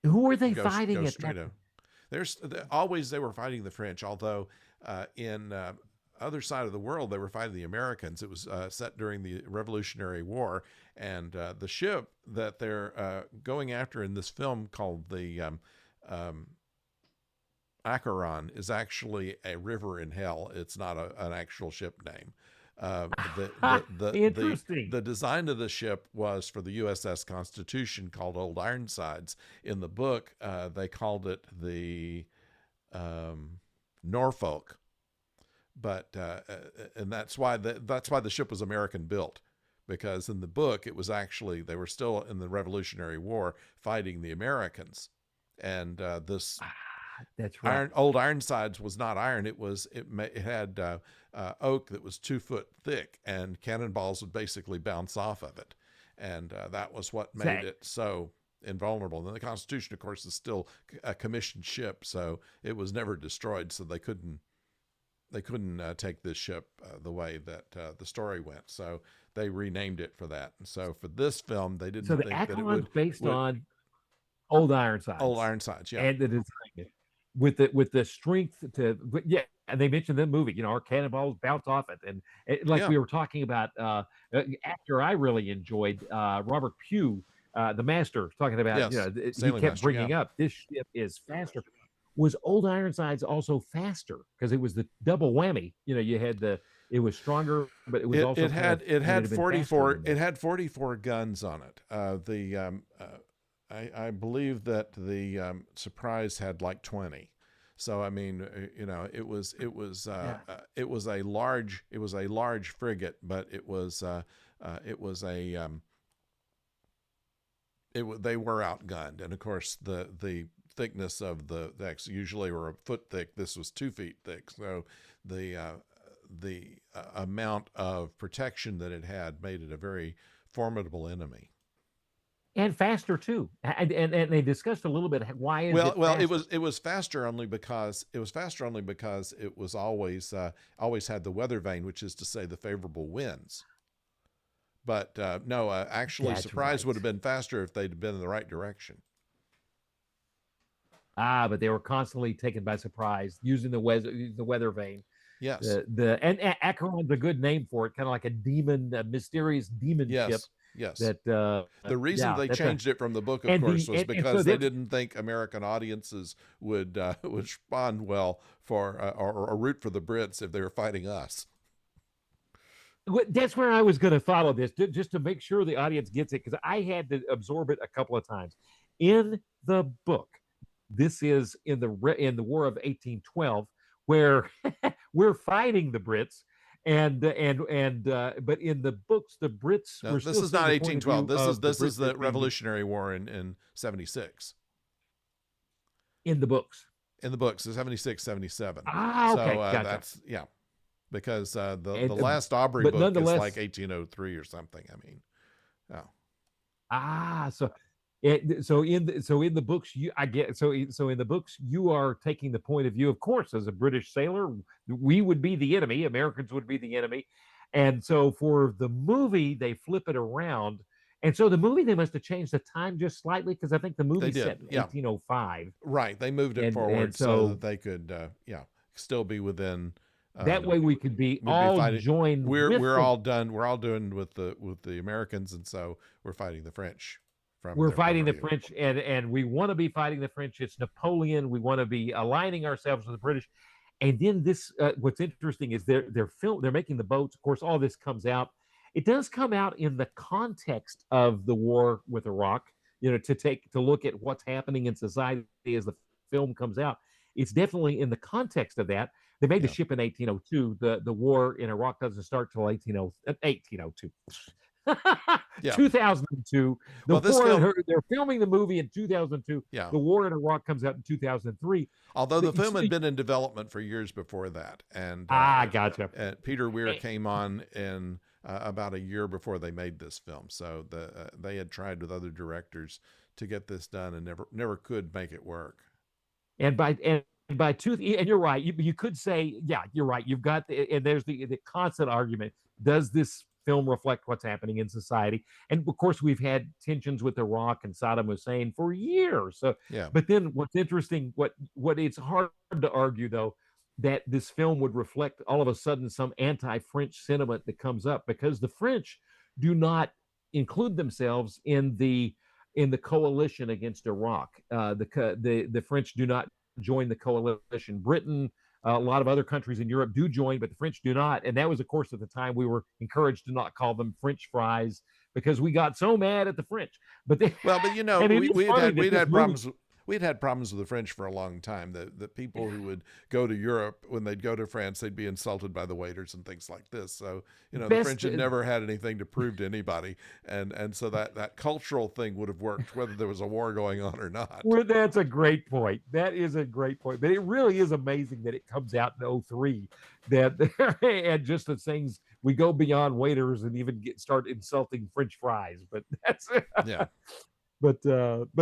Who were they go fighting at straight that? out. There's always they were fighting the French, although in other side of the world they were fighting the Americans. It was set during the Revolutionary War, and the ship that they're going after in this film called the Acheron is actually a river in hell. It's not an actual ship name. Uh, the, the, the, the, Interesting. the design of the ship was for the USS Constitution, called Old Ironsides. In the book, they called it the Norfolk, but and that's why the ship was American built, because in the book it was actually they were still in the Revolutionary War fighting the Americans, and this That's right. Old Ironsides was not iron. It had oak that was 2 foot thick, and cannonballs would basically bounce off of it, and that was what made it so invulnerable. And then the Constitution, of course, is still a commissioned ship, so it was never destroyed. So they couldn't take this ship the way that the story went. So they renamed it for that. And so for this film, they So didn't the think that it Acheron's based would on Old Old Ironsides, Ironsides, yeah, and the design with the strength to, but yeah, and they mentioned the movie, our cannonballs bounce off it, and like yeah, we were talking about, actor I really enjoyed, Robert Pugh, the master, talking about, yes, he Sailing kept Master, yeah. bringing up this ship is faster. Was Old Ironsides also faster because it was the double whammy? You had it was stronger, but it was also kind of, It and it had had been faster than that. 44 guns on it. I believe that the Surprise had like 20. So I mean, Yeah. it was a large frigate, but they were outgunned, and of course the thickness of the decks usually were a foot thick. This was 2 feet thick, so the amount of protection that it had made it a very formidable enemy. And faster too. And they discussed a little bit, why is it Well, faster? it was faster only because it was always had the weather vane, which is to say the favorable winds. But no, actually, That's Surprise right. would have been faster if they'd been in the right direction. But they were constantly taken by surprise using the weather vane. Yes. Acheron's a good name for it, kind of like a demon, a mysterious demon ship. Yes. Yes. That The reason yeah, they that's a changed it from the book, of and course, the was and so because they that's didn't think American audiences would would respond well for or root for the Brits if they were fighting us. that's where I was going to follow this, just to make sure the audience gets it, because I had to absorb it a couple of times. In the book, this is in the War of 1812, where we're fighting the Brits, but in the books, the Brits No, were this still is seeing not the point of 1812. view of the This is Brits the as being Revolutionary War in 76. in the books. In the books, 76, 77. Ah, So okay, gotcha. that's yeah, because the And last Aubrey but book is like nonetheless, 1803 or something. I mean, oh so so in the books you I get so in the books you are taking the point of view, of course, as a British sailor, we would be the enemy, Americans would be the enemy, and so for the movie they flip it around, and so the movie they must have changed the time just slightly, because I think the they movie's set did. in Yeah, 1805, right. They moved it and forward so so that they could yeah still be within that way we could be we'd be all fighting. joined with We're the all done. We're all doing with the Americans, and so we're fighting the French from we're their point fighting of the view. French, and we want to be fighting the French. It's Napoleon. We want to be aligning ourselves with the British. And then this, what's interesting is they're making the boats. Of course, all this comes out. It does come out in the context of the war with Iraq. To look at what's happening in society as the film comes out. It's definitely in the context of that. They made the Yeah, ship in 1802. The war in Iraq doesn't start till 1802. yeah. 2002. Well, this film, They're filming the movie in 2002. yeah. The war in Iraq comes out in 2003. Although the It's, film had been in development for years before that, gotcha. and Peter Weir Eh, came on in about a year before they made this film, so they had tried with other directors to get this done and never could make it work. And by two, and you're right. You could say, yeah, you're right. You've got and there's the constant argument: does this film reflect what's happening in society? And of course, we've had tensions with Iraq and Saddam Hussein for years. So, Yeah, but then what's interesting, what it's hard to argue though, that this film would reflect all of a sudden some anti-French sentiment that comes up, because the French do not include themselves in the coalition against Iraq. The French do not join the coalition. Britain, a lot of other countries in Europe do join, but the French do not. And that was, of course, at the time we were encouraged to not call them French fries, because we got so mad at the French. But they, well, but and it is funny that we'd this had movie problems. We'd had problems with the French for a long time. The people who would go to Europe, when they'd go to France, they'd be insulted by the waiters and things like this. So the best French had never had anything to prove to anybody, and so that cultural thing would have worked whether there was a war going on or not. Well, that's a great point. That is a great point. But it really is amazing that it comes out in 03. That and just the things, we go beyond waiters and even start insulting French fries. But that's Yeah, but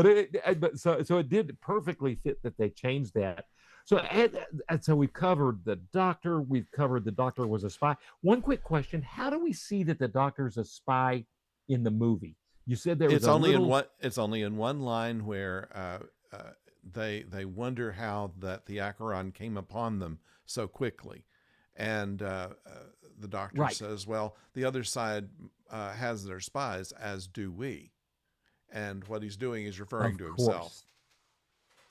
it did perfectly fit that they changed that. So we've covered the doctor. We've covered the doctor was a spy. One quick question: how do we see that the doctor's a spy in the movie? You said there was it's a only in little. one. It's only in one line where they wonder how that the Acheron came upon them so quickly, and the doctor Right, says, "Well, the other side has their spies, as do we." And what he's doing is referring of to himself. course,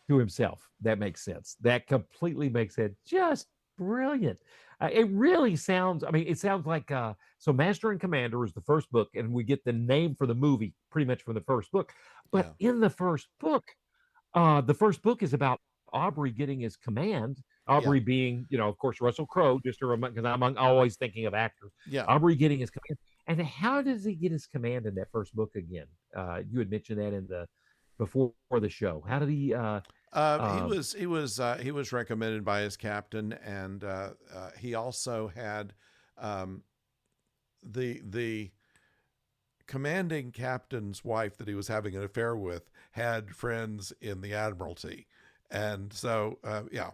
to himself. That makes sense. That completely makes it just brilliant. It really sounds. I mean, it sounds like so. Master and Commander is the first book, and we get the name for the movie pretty much from the first book. But Yeah, in the first book is about Aubrey getting his command. yeah, Aubrey being, of course, Russell Crowe. Just to remind, because I'm always thinking of actors. yeah. Aubrey getting his command, and how does he get his command in that first book again? You had mentioned that in the before the show. How did he? Uh, He was recommended by his captain, and he also had um, the commanding captain's wife that he was having an affair with had friends in the Admiralty, and so yeah,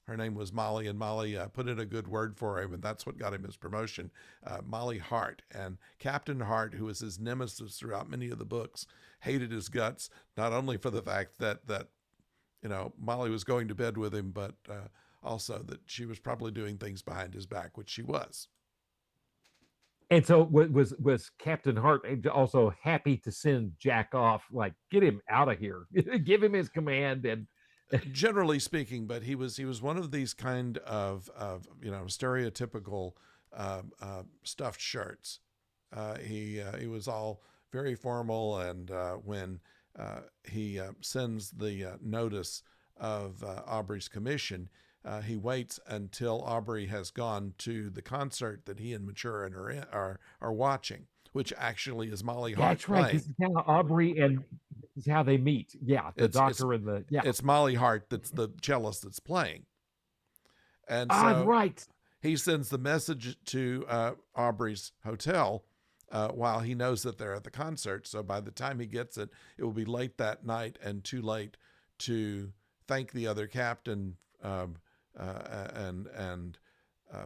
her name was Molly, and Molly put in a good word for him, and that's what got him his promotion. Molly Hart, and Captain Hart, who was his nemesis throughout many of the books, hated his guts, not only for the fact that Molly was going to bed with him, but also that she was probably doing things behind his back, which she was. And so was Captain Hart also happy to send Jack off, like, get him out of here, give him his command, and Generally speaking, but he was one of these kind of stereotypical stuffed shirts. He was all very formal, and when he sends the notice of Aubrey's commission, he waits until Aubrey has gone to the concert that he and Maturin are watching, which actually is Molly Hart that's right. This playing. is how Aubrey and this is how they meet. Yeah, the doctor and the It's Molly Hart that's the cellist that's playing, and so right. he sends the message to Aubrey's hotel while he knows that they're at the concert. So by the time he gets it, it will be late that night and too late to thank the other captain and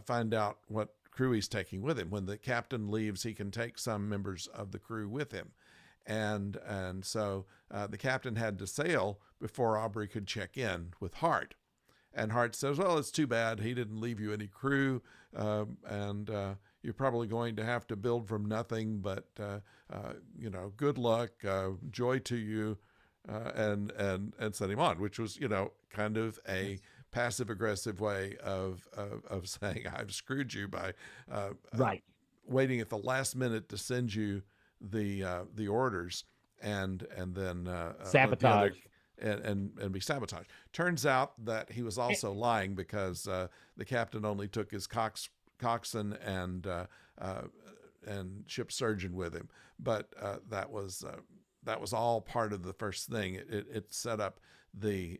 find out what crew he's taking with him. When the captain leaves, he can take some members of the crew with him. And so the captain had to sail before Aubrey could check in with Hart. And Hart says, well, it's too bad he didn't leave you any crew, and you're probably going to have to build from nothing, but, good luck, joy to you, and send him on, which was, kind of a passive-aggressive way of saying, I've screwed you by Right. waiting at the last minute to send you the orders and then Sabotage. And be sabotaged. Turns out that he was also lying because the captain only took his coxswain and ship surgeon with him. But that was all part of the first thing. It set up the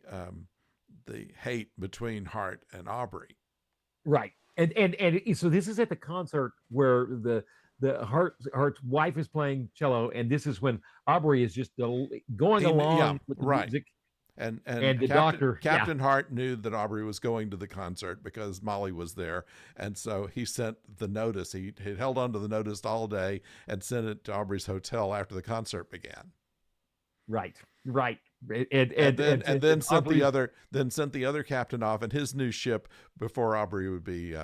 hate between Hart and Aubrey. Right. And so this is at the concert where the Hart's wife is playing cello, and this is when Aubrey is just going along with the music. And the doctor, Captain Hart knew that Aubrey was going to the concert because Molly was there, and so he sent the notice. He held on to the notice all day and sent it to Aubrey's hotel after the concert began. Right. And then sent the other captain off in his new ship before Aubrey would be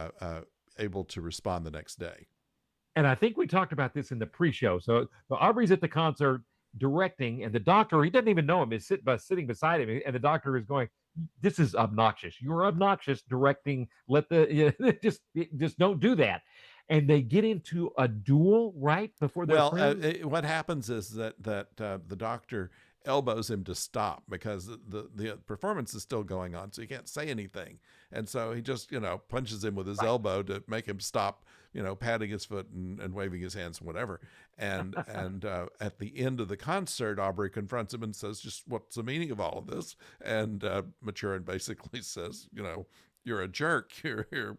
able to respond the next day. And I think we talked about this in the pre-show. So Aubrey's at the concert directing, and the doctor, he doesn't even know him, is sitting beside him, and the doctor is going, this is obnoxious. You're obnoxious directing. Just don't do that. And they get into a duel right before they're friends. What happens is that the doctor elbows him to stop because the performance is still going on, so he can't say anything, and so he just punches him with his elbow to make him stop, patting his foot and waving his hands and whatever. And at the end of the concert, Aubrey confronts him and says, just what's the meaning of all of this? And Maturin basically says, you're a jerk. You're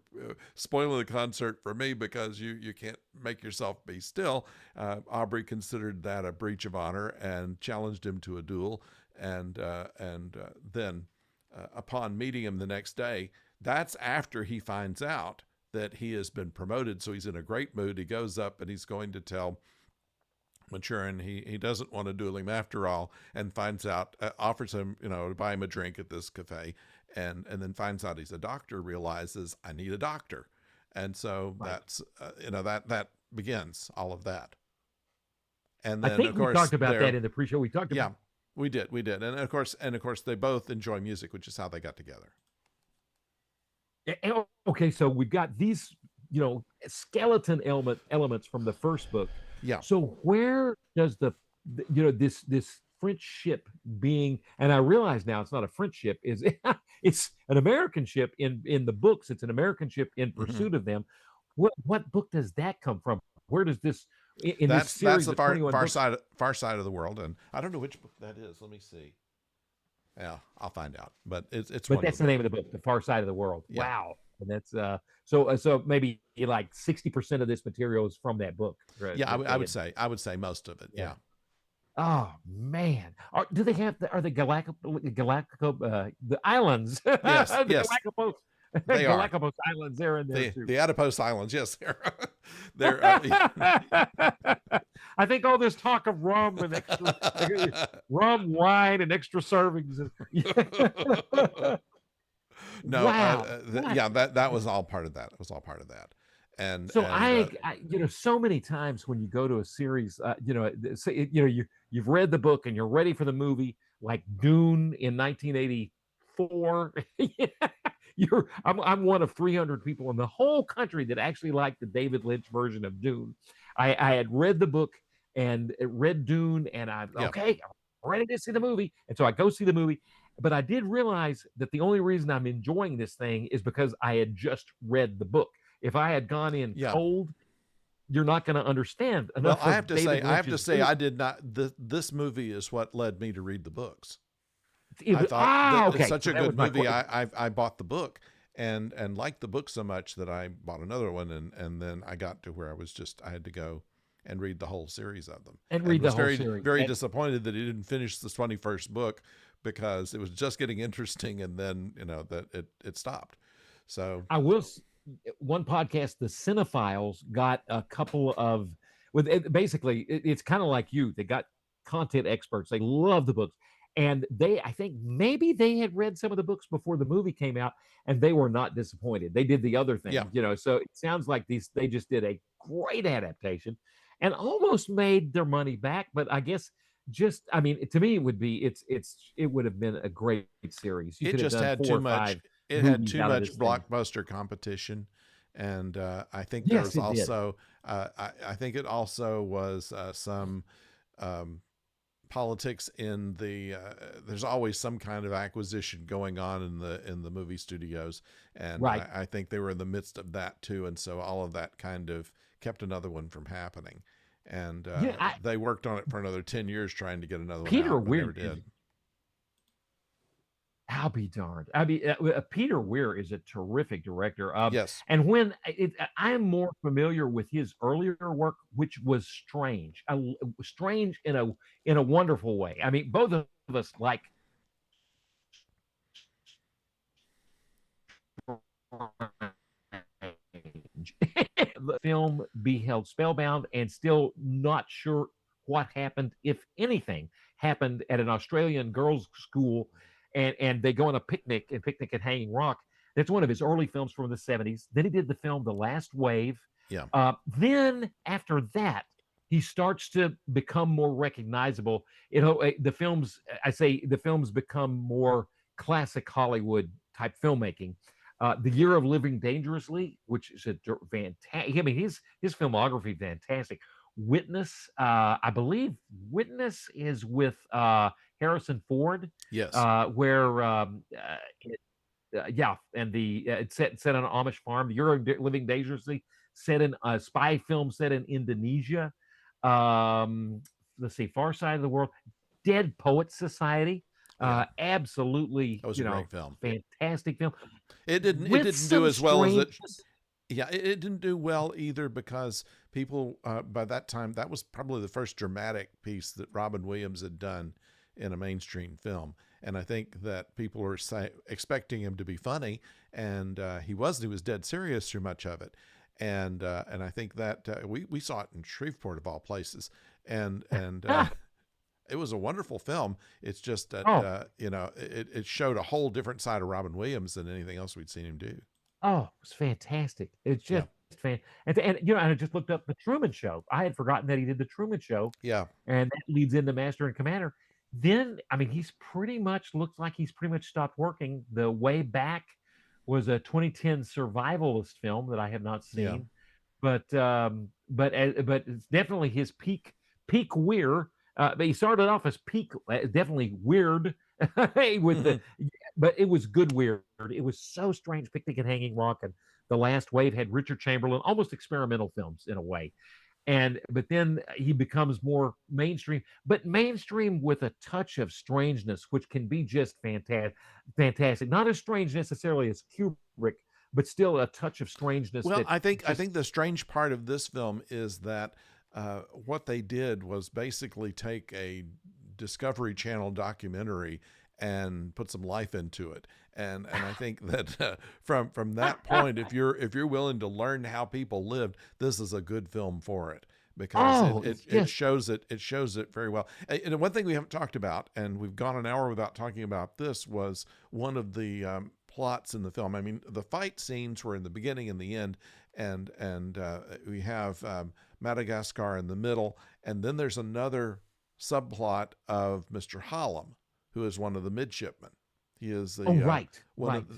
spoiling the concert for me because you can't make yourself be still. Aubrey considered that a breach of honor and challenged him to a duel. And then upon meeting him the next day, that's after he finds out that he has been promoted. So he's in a great mood. He goes up and he's going to tell Maturin he doesn't want to duel him after all, and finds out, offers him, to buy him a drink at this cafe, and then finds out he's a doctor, realizes I need a doctor. And so that's, that begins all of that. And then, I think of course, we talked about that in the pre-show. We talked about. Yeah, we did. And of course, they both enjoy music, which is how they got together. Okay, so we've got these, skeleton elements from the first book. Yeah. So where does this French ship being, and I realize now it's not a French ship, it's an American ship in the books. It's an American ship in pursuit of them. What book does that come from? Where does this in this series? That's the far side of the world, and I don't know which book that is. Let me see. Yeah, I'll find out. But it's but that's the name of the book, The Far Side of the World. Yeah. Wow. And that's so maybe like 60% of this material is from that book. Right? Yeah, I would say most of it. Yeah. Oh man, do they have the Galapagos the islands? Yes, the yes. Galapagos. They Galapagos Islands, they're in there too. The Adipose Islands, yes, they're. I think all this talk of rum and extra rum, wine, and extra servings. No, Wow. What? yeah, that was all part of that. It was all part of that. So And so many times when you go to a series, you've read the book and you're ready for the movie, like Dune in 1984. I'm one of 300 people in the whole country that actually liked the David Lynch version of Dune. I had read the book and read Dune, and I'm yeah, okay. I'm ready to see the movie, and so I go see the movie. But I did realize that the only reason I'm enjoying this thing is because I had just read the book. If I had gone in yeah. cold, you're not going to understand Well, enough of David I have to Lynch's say, Dune. I did not. This movie is what led me to read the books. It I was, thought that it's okay. such So a that was good my movie. question. I bought the book and liked the book so much that I bought another one, and then I got to where I had to go and read the whole series of them, And and read the was whole very series. very And disappointed that he didn't finish the 21st book because it was just getting interesting, and then that it stopped. So I will. One podcast, the Cinephiles, got a couple of basically it's kind of like you. They got content experts. They love the books, and I think maybe they had read some of the books before the movie came out, and they were not disappointed. They did the other yeah, thing. So it sounds like they just did a great adaptation, and almost made their money back. But I guess I mean, to me, it would have been a great series. You it could have just done had four too or much. five It had movies too out of much this thing. blockbuster competition, and I think there Yes, was it did. also I think it also was some um, politics in the. There's always some kind of acquisition going on in the movie studios, and Right. I think they were in the midst of that too, and so all of that kind of kept another one from happening. And Yeah, they worked on it for another 10 years trying to get another one Peter out, but never Weir did. I'll be darned. I mean, Peter Weir is a terrific director. Yes. And I am more familiar with his earlier work, which was strange, strange in a wonderful way. I mean, both of us like the film be held spellbound and still not sure what happened, if anything happened at an Australian girls' school, and they go on a picnic at Hanging Rock. That's one of his early films from the 70s. Then he did the film The Last Wave. Yeah. Then after that, he starts to become more recognizable. The films become more classic Hollywood type filmmaking. The Year of Living Dangerously, which is a fantastic. I mean, his filmography fantastic. Witness, I believe Witness is with Harrison Ford, Yes. where yeah, and it's set on an Amish farm. The Year of Living Dangerously, set in a spy film set in Indonesia. Let's see, Far Side of the World, Dead Poets Society. Yeah. Absolutely, That was a great film. fantastic film. It didn't do as well as it. Yeah, it didn't do well either because people by that time, that was probably the first dramatic piece that Robin Williams had done in a mainstream film, and I think that people were expecting him to be funny, and he wasn't. He was dead serious through much of it, and I think that we saw it in Shreveport of all places, and it was a wonderful film. It's just that it showed a whole different side of Robin Williams than anything else we'd seen him do. Oh, it was fantastic. It's Yeah. just and I just looked up the Truman Show. I had forgotten that he did the Truman Show, Yeah. and that leads into Master and Commander. Then, I mean, looks like he's pretty much stopped working. The Way Back was a 2010 survivalist film that I have not Yeah. seen, but it's definitely his peak Weir. But he started off as peak, definitely weird with the, but it was good weird. It was so strange. Picnic at Hanging Rock and The Last Wave had Richard Chamberlain, almost experimental films in a way. But then he becomes more mainstream, but mainstream with a touch of strangeness, which can be just fantastic. Not as strange necessarily as Kubrick, but still a touch of strangeness. Well, I think the strange part of this film is that what they did was basically take a Discovery Channel documentary and put some life into it, and I think that from that point, if you're willing to learn how people lived, this is a good film for it because it shows it very well. And one thing we haven't talked about, and we've gone an hour without talking about this, was one of the plots in the film. I mean, the fight scenes were in the beginning and the end, and we have Madagascar in the middle, and then there's another subplot of Mr. Hallam, who is one of the midshipmen. He is the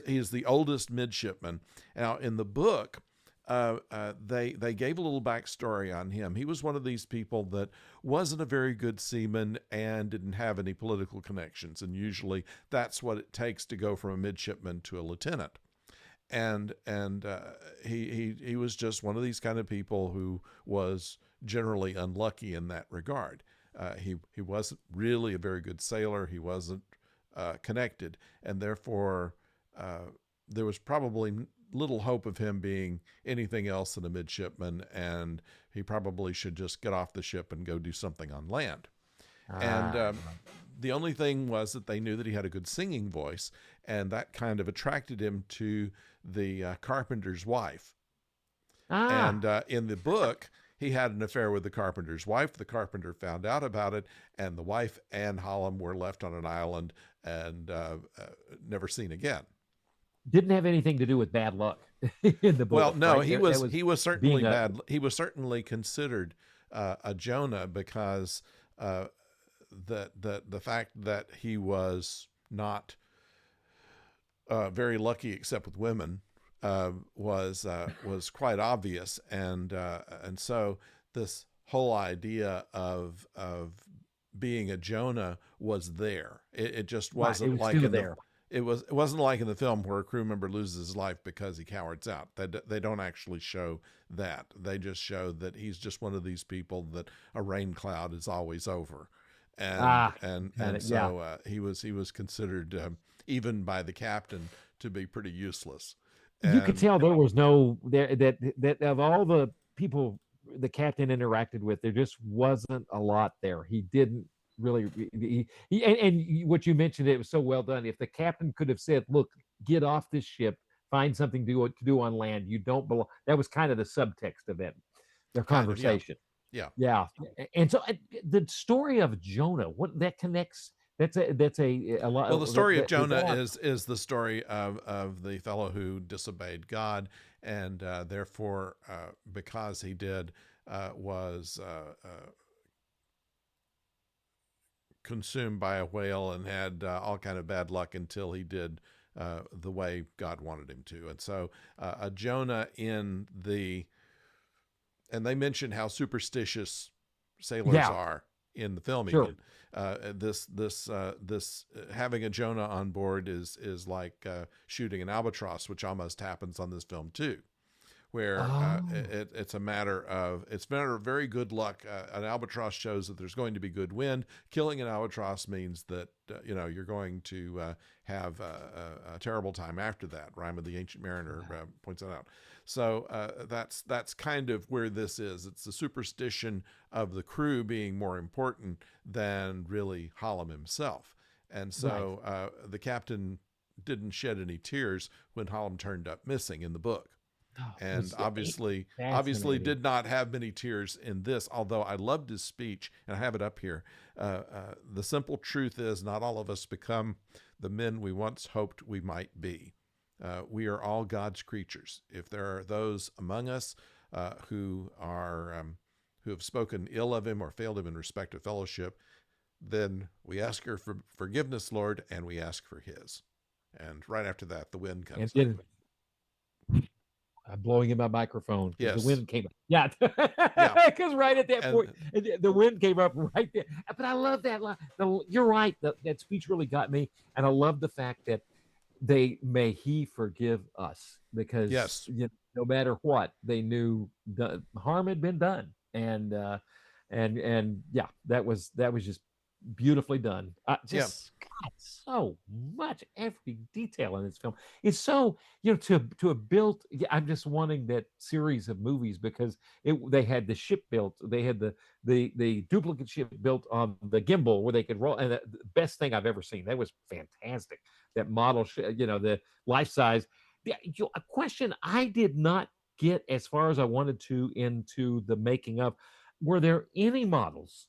he is the oldest midshipman. Now, in the book, they gave a little backstory on him. He was one of these people that wasn't a very good seaman and didn't have any political connections. And usually that's what it takes to go from a midshipman to a lieutenant. And he was just one of these kind of people who was generally unlucky in that regard. He wasn't really a very good sailor. He wasn't connected, and therefore there was probably little hope of him being anything else than a midshipman, and he probably should just get off the ship and go do something on land. And the only thing was that they knew that he had a good singing voice, and that kind of attracted him to the carpenter's wife. And in the book, he had an affair with the carpenter's wife. The carpenter found out about it, and the wife and Hallam were left on an island and never seen again. Didn't have anything to do with bad luck in the book. Well, no, right? he was certainly bad. He was certainly considered a Jonah because the fact that he was not very lucky except with women was quite obvious, and so this whole idea of being a Jonah was there. It just wasn't like in there. It wasn't like in the film where a crew member loses his life because he cowards out. They don't actually show that. They just show that he's just one of these people that a rain cloud is always over, and so he was considered even by the captain to be pretty useless. And you could tell there was no there that of all the people the captain interacted with, there just wasn't a lot there. He didn't really and what you mentioned, it was so well done. If the captain could have said, look, get off this ship, find something to do on land, you don't belong, that was kind of the subtext of it, their conversation. Yeah. And so the story of Jonah, what that connects, that's a lot. Well, the story of Jonah is the story of the fellow who disobeyed God, and therefore because he did was consumed by a whale and had all kind of bad luck until he did the way God wanted him to. And so a Jonah and they mention how superstitious sailors are in the film. Sure. Even this having a Jonah on board is like shooting an albatross, which almost happens on this film too, where it's a matter of very good luck. An albatross shows that there's going to be good wind. Killing an albatross means that you're going to have a terrible time after that. Rhyme of the Ancient Mariner points that out. So that's kind of where this is. It's the superstition of the crew being more important than really Hallam himself. And so the captain didn't shed any tears when Hallam turned up missing in the book. And obviously did not have many tears in this, although I loved his speech, and I have it up here. The simple truth is, not all of us become the men we once hoped we might be. We are all God's creatures. If there are those among us who have spoken ill of him or failed him in respect of fellowship, then we ask her for forgiveness, Lord, and we ask for his. And right after that, the wind comes up. I'm blowing in my microphone. Yes. The wind came up. Yeah. Because right at that point, the wind came up right there. But I love that line. You're right. That speech really got me. And I love the fact that may he forgive us, because no matter what, they knew the harm had been done. And yeah, that was just beautifully done. God, so much, every detail in this film is so, to have built. I'm just wanting that series of movies, because they had the ship built, they had the duplicate ship built on the gimbal where they could roll, and the best thing I've ever seen. That was fantastic. That model, the life size. A question I did not get as far as I wanted to into the making of. Were there any models,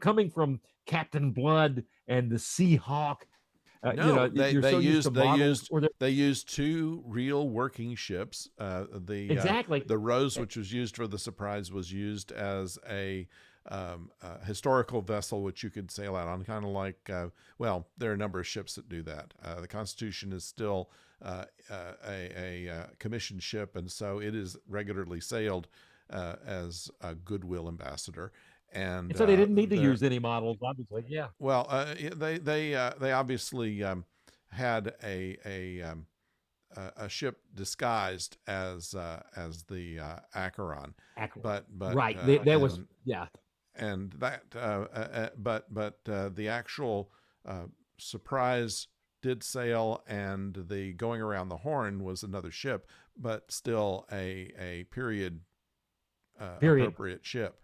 coming from Captain Blood and the Seahawk, No, You're so used to models, or they used two real working ships. exactly. The Rose, which was used for the surprise, was used as a historical vessel which you could sail out on, kind of like well, there are a number of ships that do that. The Constitution is still a commissioned ship, and so it is regularly sailed as a goodwill ambassador. And And so they didn't need to there, use any models, obviously. Yeah. well, they obviously had a ship disguised as the Acheron, Accurate. but Right. That was, yeah. and that but the actual surprise did sail, and the going around the Horn was another ship, but still a period Period. appropriate ship.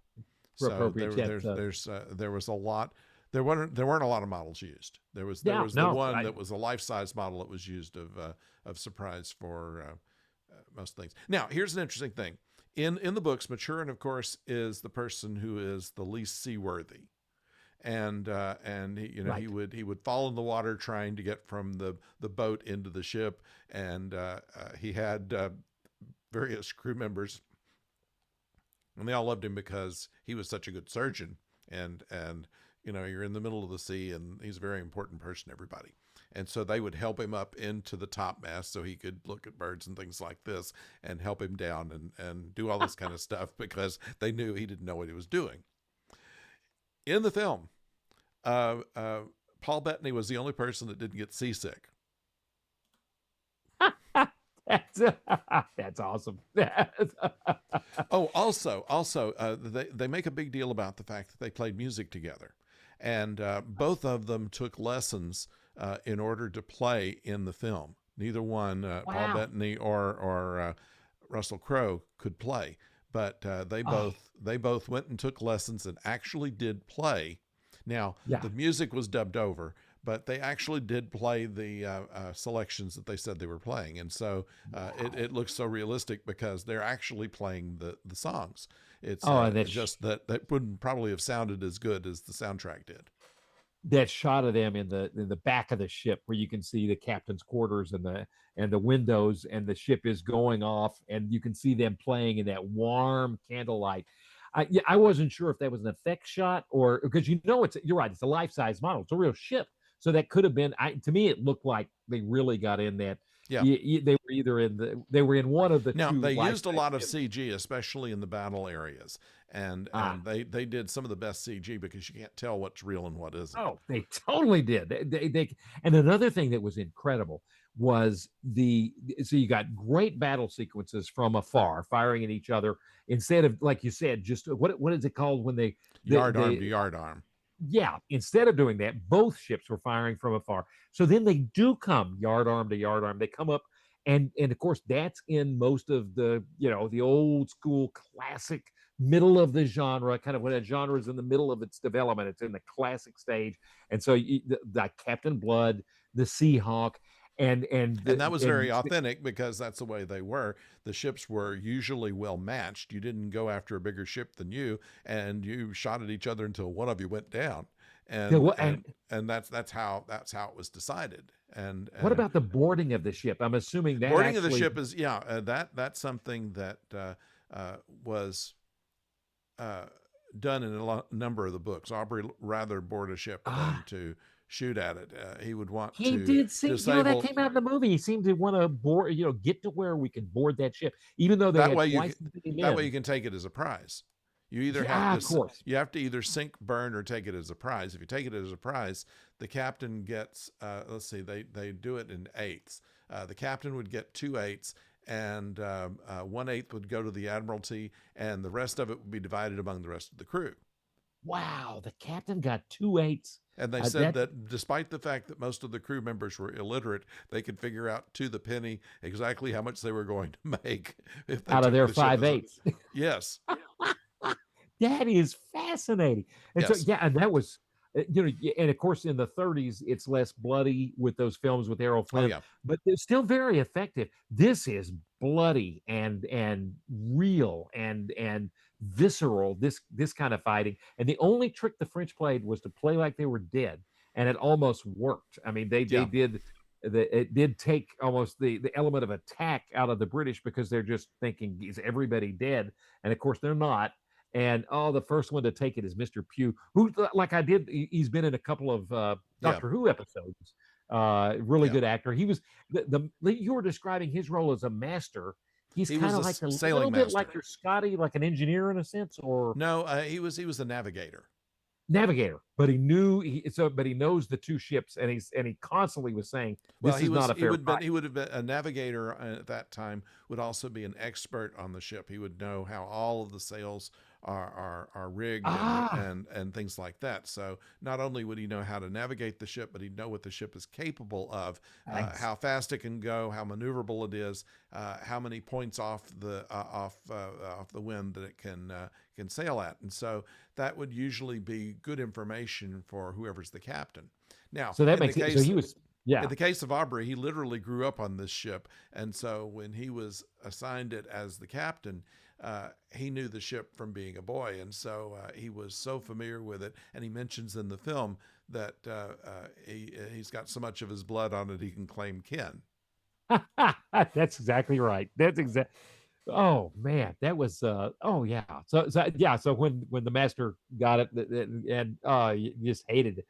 For So appropriate jet. there was a lot. There weren't a lot of models used. There was Yeah. the No. one that was a life size model that was used of surprise for most things. Now here's an interesting thing. In the books, Maturin, of course, is the person who is the least seaworthy, and he, Right. he would fall in the water trying to get from the boat into the ship, and he had various crew members, and they all loved him because he was such a good surgeon, and you're in the middle of the sea, and he's a very important person to everybody. And so they would help him up into the topmast so he could look at birds and things like this, and help him down and do all this kind of stuff, because they knew he didn't know what he was doing. In the film, Paul Bettany was the only person that didn't get seasick. That's awesome. Oh, also, they make a big deal about the fact that they played music together, and both of them took lessons in order to play in the film. Neither one, Paul Wow. Bettany or Russell Crowe, could play, but they Oh, both went and took lessons and actually did play. Now, yeah. the music was dubbed over, but they actually did play the selections that they said they were playing, and so it looks so realistic because they're actually playing the songs. It's Oh, and just that wouldn't probably have sounded as good as the soundtrack did. that shot of them in the back of the ship where you can see the captain's quarters and the windows, and the ship is going off, and you can see them playing in that warm candlelight. I wasn't sure if that was an effect shot, or because you're right, it's a life-size model, it's a real ship, so that could have been. To me it looked like they really got in that. Yeah. They were in one of the Now, two they used a life-size lot of ships. CG, especially in the battle areas, and Ah, they did some of the best CG because you can't tell what's real and what isn't. oh, they totally did. And another thing that was incredible was so you got great battle sequences from afar, firing at each other instead of, like you said, just what is it called when Yard arm to they yard arm. yeah, instead of doing that, both ships were firing from afar. So then they do come yard arm to yard arm. They come up, and of course that's in most of the old school classic middle of the genre, kind of when a genre is in the middle of its development. It's in the classic stage, and so the Captain Blood, the Seahawk, And that was very authentic because that's the way they were. The ships were usually well matched. You didn't go after a bigger ship than you, and you shot at each other until one of you went down. And and and that's how it was decided. what And about the boarding of the ship? I'm assuming that boarding of the actually, ship is that's something that was done in a number of the books. Aubrey rather board a ship than ah, to shoot at it. He would want he to did see, that disable. came out in the movie. He seemed to want to board, get to where we could board that ship, even though they That had way you twice as many that way you men. can take it as a prize. You either have Yeah, to of course. you have to either sink, burn, or take it as a prize. If you take it as a prize, the captain gets let's see, they do it in eighths. The captain would get 2/8, and 1/8 would go to the admiralty, and the rest of it would be divided among the rest of the crew. Wow, the captain got 2/8. And they said That that despite the fact that most of the crew members were illiterate, they could figure out to the penny exactly how much they were going to make if they out of took their the ship five as a. eighths. Yes, That is fascinating. And so, yes. yeah, and that was, and of course, in the 30s, it's less bloody with those films with Errol Oh Flynn, yeah. but they're still very effective. This is bloody and real and visceral. This kind of fighting, and the only trick the French played was to play like they were dead. and it almost worked. I mean, they Yeah. did it did take almost the element of attack out of the British because they're just thinking, is everybody dead? And of course they're not. And the first one to take it is Mr. Pugh, who, like I did, he's been in a couple of Yeah. Doctor Who episodes. Really Yeah. good actor. He was you were describing his role as a master. He's He kind was of like a a sailing little bit master. like your Scotty, like an engineer in a sense, or No, he was a navigator. navigator. But but he knows the two ships, and he constantly was saying, Well, "This is not a fair fight." he would have been a navigator at that time. Would also be an expert on the ship. He would know how all of the sails are rigged Ah, and things like that. So not only would he know how to navigate the ship, but he'd know what the ship is capable of, ex- how fast it can go, how maneuverable it is, how many points off the wind that it can sail at, and so that would usually be good information for whoever's the captain. Now, so that makes it. So he was, in yeah. the case of Aubrey, he literally grew up on this ship, and so when he was assigned it as the captain, he knew the ship from being a boy, and so he was so familiar with it. And he mentions in the film that he's got so much of his blood on it he can claim kin. That's exactly right. That's exact. Oh man, that was oh yeah. So yeah, so when the master got it and you just hated it.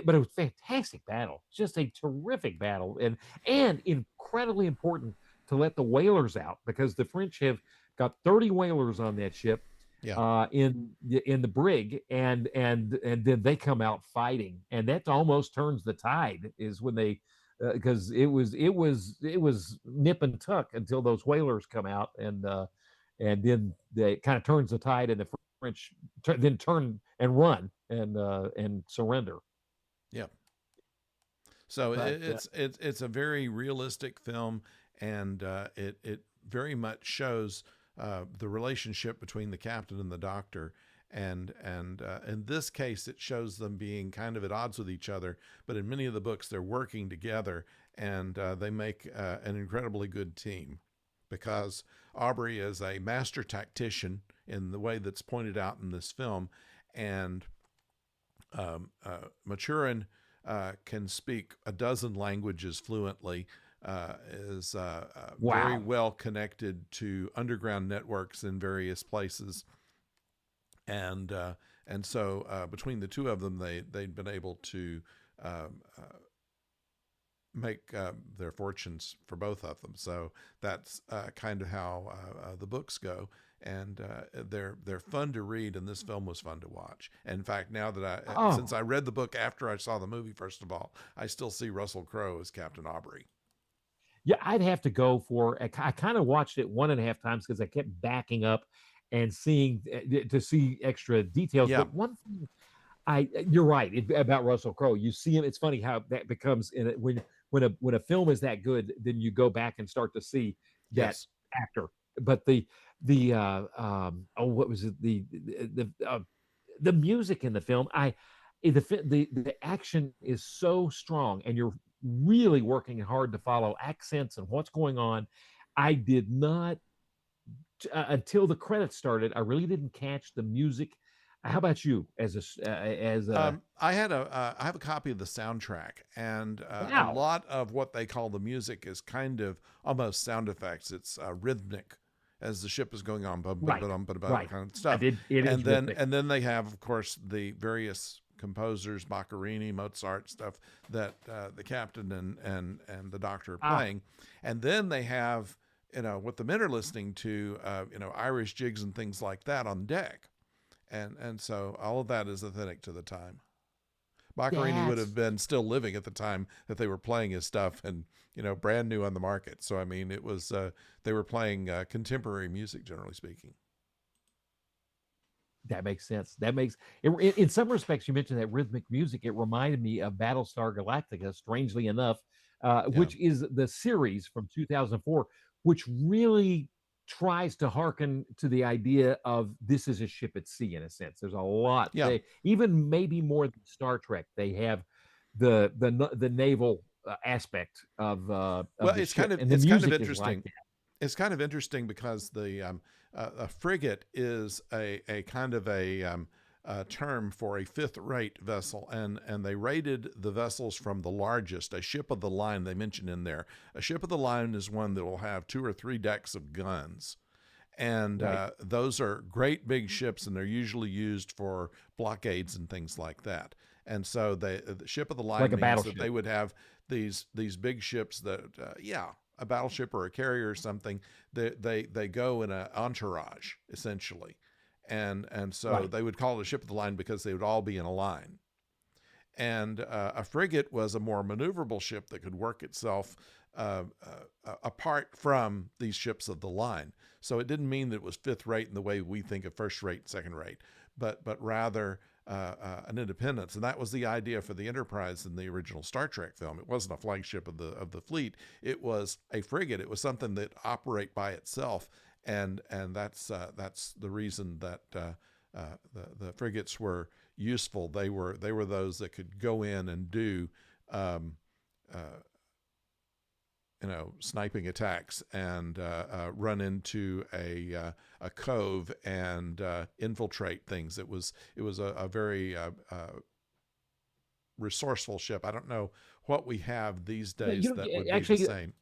But it was a fantastic battle. Just a terrific battle and incredibly important to let the whalers out because the French have got 30 whalers on that ship Yeah, in the brig and then they come out fighting and that almost turns the tide is when they because it was nip and tuck until those whalers come out and then they kind of turns the tide and the French then turn and run and surrender. yeah. So But it's a very realistic film, and it very much shows the relationship between the captain and the doctor. And in this case, it shows them being kind of at odds with each other. But in many of the books, they're working together, and they make an incredibly good team because Aubrey is a master tactician in the way that's pointed out in this film, and Maturin can speak a dozen languages fluently, is very wow. well connected to underground networks in various places, and so between the two of them, they'd been able to make their fortunes for both of them. So that's kind of how the books go, and they're fun to read, and this film was fun to watch. And in fact, now that since Oh I read the book after I saw the movie, first of all, I still see Russell Crowe as Captain Aubrey. yeah, I'd have to go for. I kind of watched it one and a half times because I kept backing up and seeing to see extra details. Yeah, But one thing you're right about Russell Crowe. You see him. It's funny how that becomes in it when a film is that good, then you go back and start to see that yes, actor. But what was it the music in the film? The action is so strong, and you're really working hard to follow accents and what's going on. I did not until the credits started. I really didn't catch the music. How about you? As a I have a copy of the soundtrack, and a wow, lot of what they call the music is kind of almost sound effects. It's rhythmic as the ship is going on, right, right. kind of I stuff. did. It is rhythmic. And then they have, of course, the various composers, Boccherini, Mozart stuff that the captain and the doctor are Ah, playing, and then they have what the men are listening to, Irish jigs and things like that on deck, and so all of that is authentic to the time. Boccherini would have that's been still living at the time that they were playing his stuff, and brand new on the market. So I mean, it was they were playing contemporary music, generally speaking. that makes sense. That makes in some respects. You mentioned that rhythmic music. It reminded me of Battlestar Galactica. Strangely enough, Yeah, which is the series from 2004, which really tries to hearken to the idea of this is a ship at sea in a sense. There's a lot. yeah. They even maybe more than Star Trek. They have the naval aspect Well, of the ship, and the music is like that. it's kind of interesting because the a frigate is a kind of term for a fifth-rate vessel, and they rated the vessels from the largest. A ship of the line, they mention in there. A ship of the line is one that will have 2 or 3 decks of guns. And Right. those are great big ships, and they're usually used for blockades and things like that. And so the ship of the line Like a means that they battleship. would have these big ships that, a battleship or a carrier or something. They go in an entourage essentially, and so Right. they would call it a ship of the line because they would all be in a line. And a frigate was a more maneuverable ship that could work itself apart from these ships of the line. So it didn't mean that it was fifth rate in the way we think of first rate, second rate, but rather an independence. And that was the idea for the Enterprise in the original Star Trek film. It wasn't a flagship of the fleet. It was a frigate. It was something that operate by itself, and that's the reason that the frigates were useful. They were those that could go in and do um, uh, sniping attacks and run into a cove and infiltrate things. It was a very resourceful ship. I don't know what we have these Yeah, days that would be the actually, same.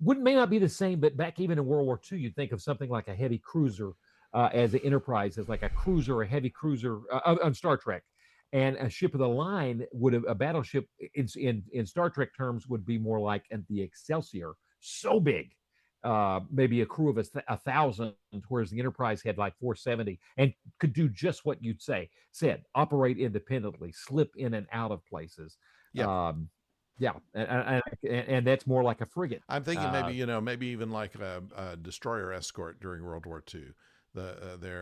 wouldn't may not be the same, but back even in World War II, you'd think of something like a heavy cruiser as an Enterprise, as like a cruiser, a heavy cruiser on Star Trek, and a ship of the line would have a battleship in Star Trek terms would be more like the Excelsior, so big, maybe a crew of 1,000, whereas the Enterprise had like 470 and could do just what you'd said, operate independently, slip in and out of places. Yeah. Um, yeah, and that's more like a frigate. I'm thinking Uh, maybe maybe even like a destroyer escort during World War II.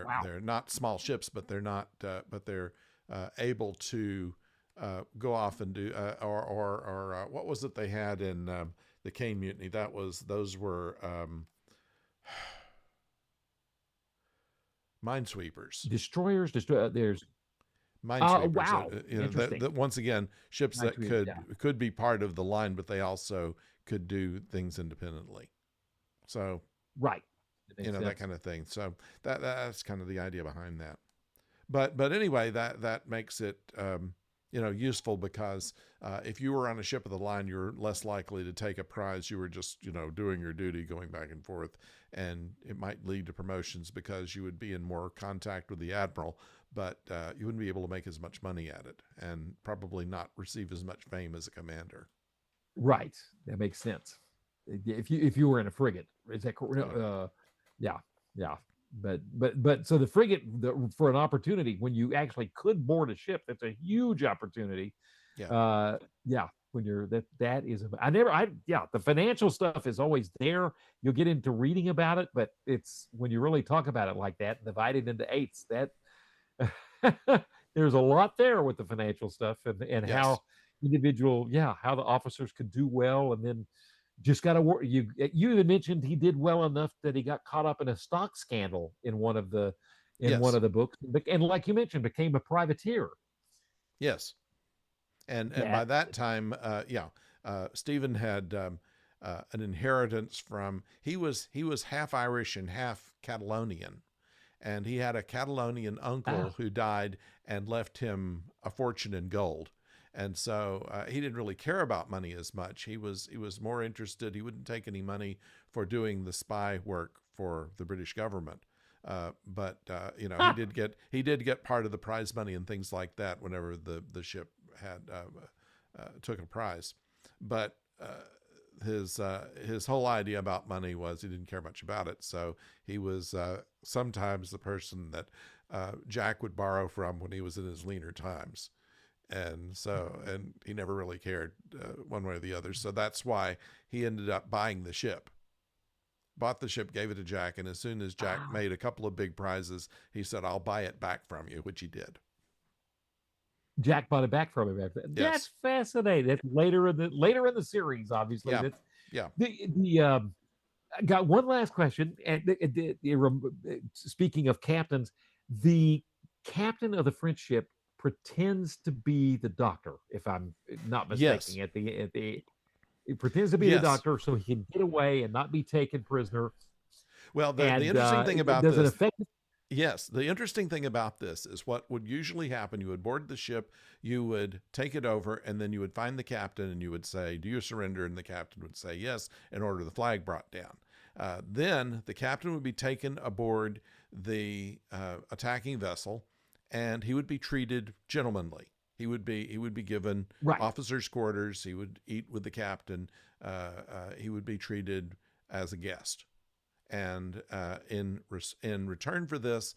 wow. They're not small ships, but they're not but they're able to go off and do or what was it they had in the Caine Mutiny? Those were minesweepers. There's Minesweepers. wow, interesting. That once again, ships that Yeah, could be part of the line, but they also could do things independently. So right. That makes that sense. kind of thing. So that's kind of the idea behind that. But anyway, that makes it useful because if you were on a ship of the line, you're less likely to take a prize. You were just doing your duty, going back and forth, and it might lead to promotions because you would be in more contact with the admiral, but you wouldn't be able to make as much money at it, and probably not receive as much fame as a commander. Right. That makes sense. If you were in a frigate, is that correct? Yeah, Yeah, yeah. But so the frigate for an opportunity when you actually could board a ship, that's a huge opportunity. yeah, Yeah, when you're that is I never I yeah, the financial stuff is always there. You'll get into reading about it, but it's when you really talk about it like that, divided into eights, that there's a lot there with the financial stuff and yes, how how the officers could do well, and then just got to work. You even mentioned he did well enough that he got caught up in a stock scandal in one yes, of the books, and like you mentioned, became a privateer. yes. And by That that time, Stephen had an inheritance from he was half Irish and half Catalonian, and he had a Catalonian uncle ah, who died and left him a fortune in gold. And so he didn't really care about money as much. He was more interested. He wouldn't take any money for doing the spy work for the British government. But he did get part of the prize money and things like that whenever the ship had took a prize. But his whole idea about money was he didn't care much about it. So he was sometimes the person that Jack would borrow from when he was in his leaner times. And he never really cared one way or the other. So that's why he ended up buying the ship. Bought the ship, gave it to Jack, and as soon as Jack ah, made a couple of big prizes, he said, "I'll buy it back from you," which he did. Jack bought it back from him. That's Yes. fascinating. That's later in the series. Obviously, Yeah. that's Yeah. the I got one last question. And speaking of captains, the captain of the French ship pretends to be the doctor, if I'm not Yes. mistaken. At the he pretends to be the Yes. doctor so he can get away and not be taken prisoner. Well, the And interesting thing about does it this, affect? Yes, the interesting thing about this is what would usually happen. You would board the ship, you would take it over, and then you would find the captain and you would say, "Do you surrender?" And the captain would say yes, and order the flag brought down. Then the captain would be taken aboard the attacking vessel, and he would be treated gentlemanly. He would be given Right. officers' quarters. He would eat with the captain. He would be treated as a guest. And in return for this,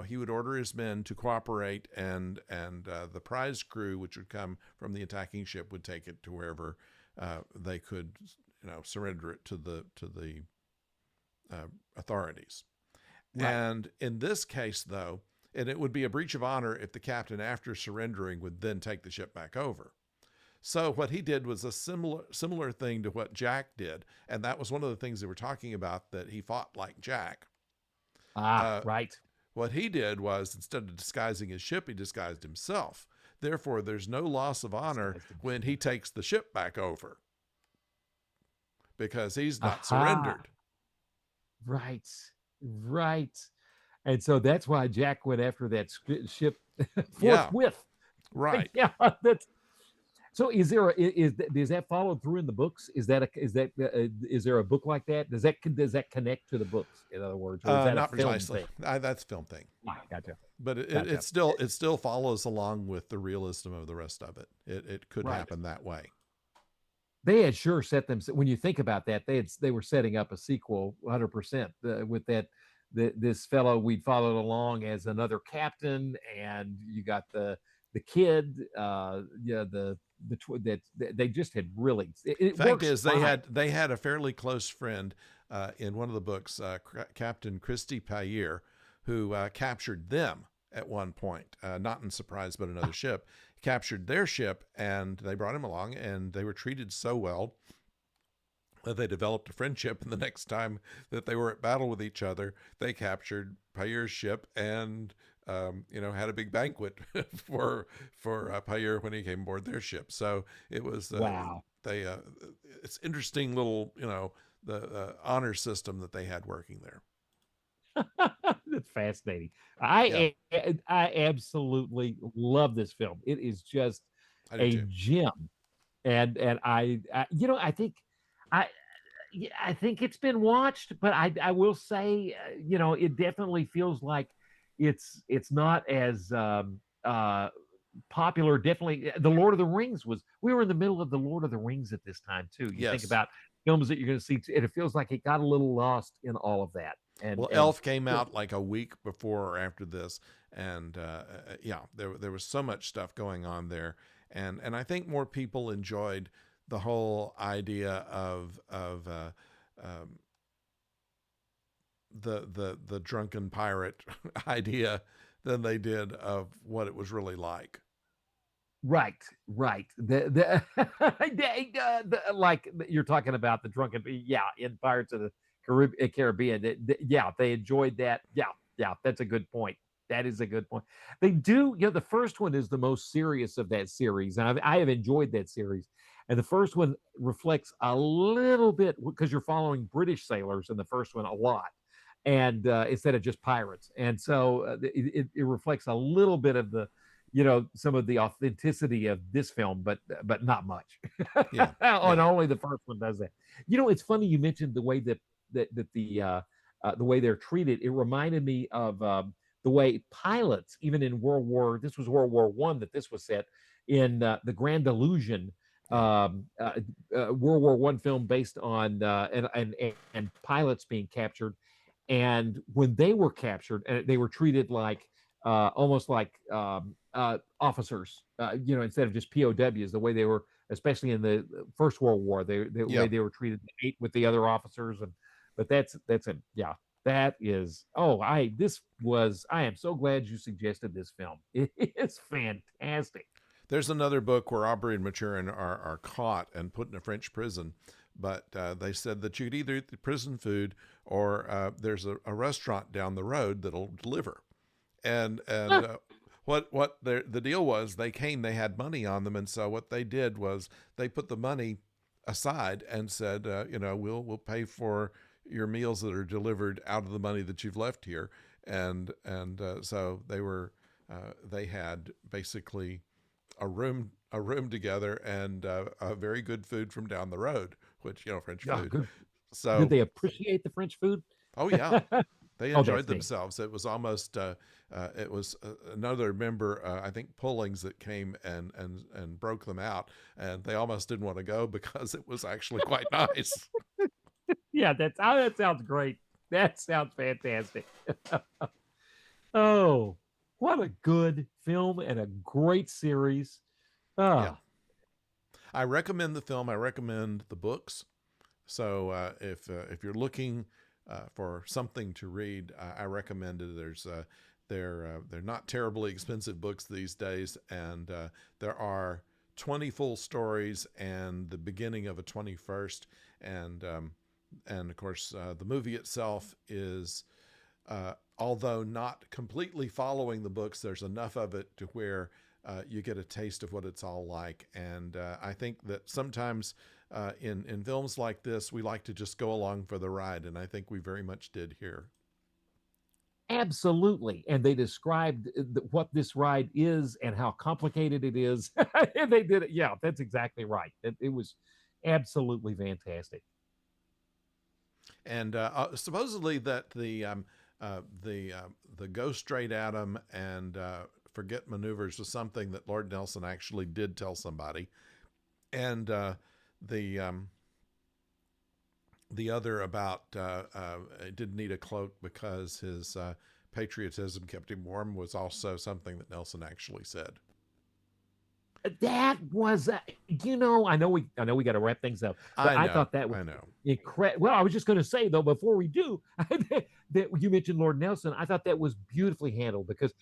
he would order his men to cooperate, and the prize crew, which would come from the attacking ship, would take it to wherever they could, surrender it to the authorities. Right. And in this case, though, and it would be a breach of honor if the captain, after surrendering, would then take the ship back over. So what he did was a similar thing to what Jack did, and that was one of the things they were talking about, that he fought like Jack. Ah, Uh, right. what he did was, instead of disguising his ship, he disguised himself. Therefore, there's no loss of honor Disguised when himself. he takes the ship back over because he's not Aha. surrendered. Right. Right. And so that's why Jack went after that ship Yeah, forthwith. right. Yeah, that's so. Is that followed through in the books? Is there a book like that? Does that connect to the books? In other words, or is that a Not film precisely. thing? That's film thing. Ah, gotcha, But it gotcha. still follows along with the realism of the rest of it. It could Right. happen that way. They had sure set them. When you think about that, they were setting up a sequel 100% with this fellow we'd followed along as another captain, and you got the kid. Yeah, that they just had really it Fact works is, fine. they had a fairly close friend in one of the books, Captain Christy Payer, who captured them at one point. Not in Surprise, but another ship captured their ship, and they brought him along, and they were treated so well that they developed a friendship. And the next time that they were at battle with each other, they captured Payer's ship and had a big banquet for Payer when he came aboard their ship. So it was Wow. they it's interesting little the honor system that they had working there. That's fascinating. Yeah, I absolutely love this film. It is just I do a too. gem, and I think I yeah, I think it's been watched, but I will say, it definitely feels like it's not as popular. Definitely, the Lord of the Rings was. We were in the middle of the Lord of the Rings at this time too. You think Yes. about films that you're going to see, and it feels like it got a little lost in all of that. And Well, Elf came out like a week before or after this, and yeah, there was so much stuff going on there, and I think more people enjoyed the whole idea of um, the drunken pirate idea than they did of what it was really like. right, right. Like you're talking about the drunken, yeah, in Pirates of the Caribbean. Yeah, they enjoyed that. Yeah, yeah, that's a good point. That is a good point. They do, the first one is the most serious of that series, and I have enjoyed that series. And the first one reflects a little bit because you're following British sailors in the first one a lot, and instead of just pirates, and so it reflects a little bit of the some of the authenticity of this film, but not much. Yeah, And yeah, only the first one does that. It's funny you mentioned the way that the way they're treated. It reminded me of the way pilots, even in this was World War I that this was set in the Grand Illusion, yeah, World War I film based on and pilots being captured, and when they were captured, and they were treated like almost like officers, instead of just POWs, the way they were, especially in the First World War, the way yeah. they were treated, ate with the other officers, and but that's a yeah, that is. Oh, I am so glad you suggested this film. It is fantastic. There's another book where Aubrey and Maturin are caught and put in a French prison, but they said that you could either eat the prison food or there's a restaurant down the road that'll deliver. And what the deal was, they had money on them, and so what they did was they put the money aside and said, we'll pay for your meals that are delivered out of the money that you've left here. and so they had basically a room together and a very good food from down the road, which French Yeah, food. good. Did So they appreciate the French food? oh yeah, they Oh, that's enjoyed neat. themselves. It was almost it was another member, I think Pullings, that came and broke them out, and they almost didn't want to go because it was actually quite nice. Yeah, that sounds great. That sounds fantastic. Oh, what a good film and a great series. Yeah, Ah, I recommend the film. I recommend the books. So if you're looking for something to read, I recommend it. They're not terribly expensive books these days, and there are 20 full stories and the beginning of a 21st, and and of course the movie itself is. Although not completely following the books, there's enough of it to where you get a taste of what it's all like. And I think that sometimes in films like this, we like to just go along for the ride, and I think we very much did here. absolutely. And they described what this ride is and how complicated it is. And they did it. Yeah, that's exactly right. It was absolutely fantastic. And supposedly that the go straight at 'em and forget maneuvers was something that Lord Nelson actually did tell somebody, and the the other about didn't need a cloak because his patriotism kept him warm was also something that Nelson actually said. That was, I know we got to wrap things up, but I I know, thought that was I know. incredible. Well, I was just going to say though, before we do, that you mentioned Lord Nelson, I thought that was beautifully handled because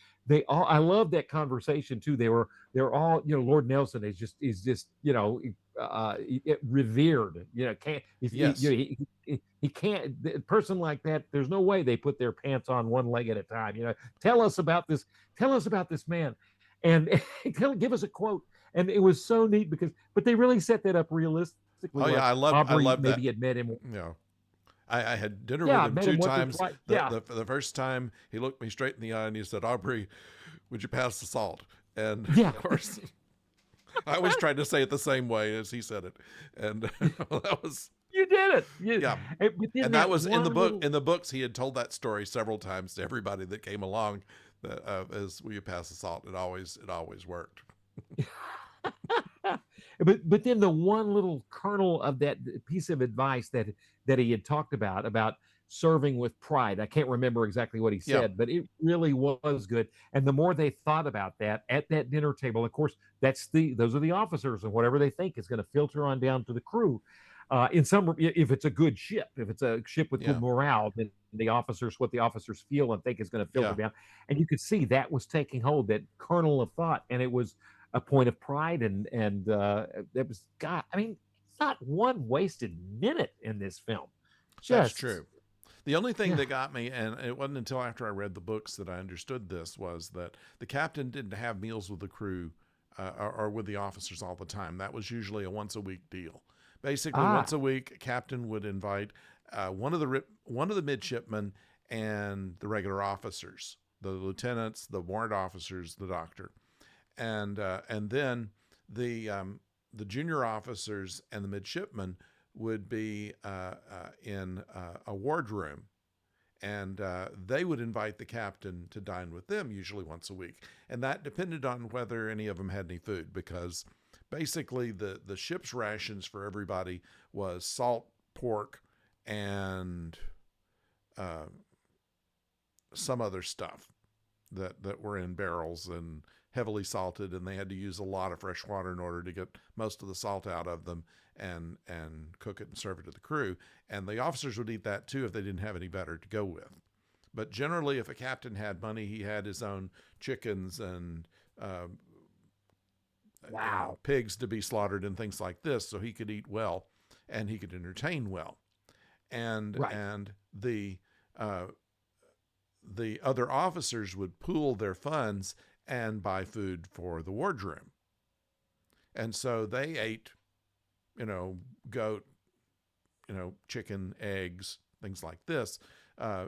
I love that conversation too. They're all, Lord Nelson is just, revered. Can't if Yes, he can't a person like that. There's no way they put their pants on one leg at a time. Tell us about this. Tell us about this man, and give us a quote. And it was so neat but they really set that up realistically, oh yeah, like I Aubrey love that. maybe had met him. You know, I had dinner with Yeah, him met two him once or times. twice. Yeah, The first time he looked me straight in the eye and he said, "Aubrey, would you pass the salt?" And yeah, of course, I always tried to say it the same way as he said it, and that was you did it. yeah. Within And that that was in the one book. little. In the books, he had told that story several times to everybody that came along. That as will you pass the salt? It always worked. But then the one little kernel of that piece of advice that he had talked about serving with pride. I can't remember exactly what he Yeah, said, but it really was good. And the more they thought about that at that dinner table, of course, those are the officers, and whatever they think is going to filter on down to the crew. In some, if it's a good ship, if it's a ship with good yeah, morale, then what the officers feel and think is going to filter yeah. down. And you could see that was taking hold, that kernel of thought, and it was a point of pride, and it was God. I mean, not one wasted minute in this film. That's Just true. The only thing yeah, that got me, and it wasn't until after I read the books that I understood this, was that the captain didn't have meals with the crew or with the officers all the time. That was usually a once a week deal. Basically, once ah, a week, a captain would invite one of the midshipmen and the regular officers, the lieutenants, the warrant officers, the doctor, and then the junior officers and the midshipmen would be in a wardroom, and they would invite the captain to dine with them usually once a week, and that depended on whether any of them had any food, because basically the ship's rations for everybody was salt pork and uh, some other stuff that were in barrels and heavily salted, and they had to use a lot of fresh water in order to get most of the salt out of them and cook it and serve it to the crew. And the officers would eat that too if they didn't have any better to go with. But generally, if a captain had money, he had his own chickens and uh, wow, pigs to be slaughtered and things like this, so he could eat well and he could entertain well. And right. and uh, the other officers would pool their funds and buy food for the wardroom. And so they ate, goat, chicken, eggs, things like this, uh,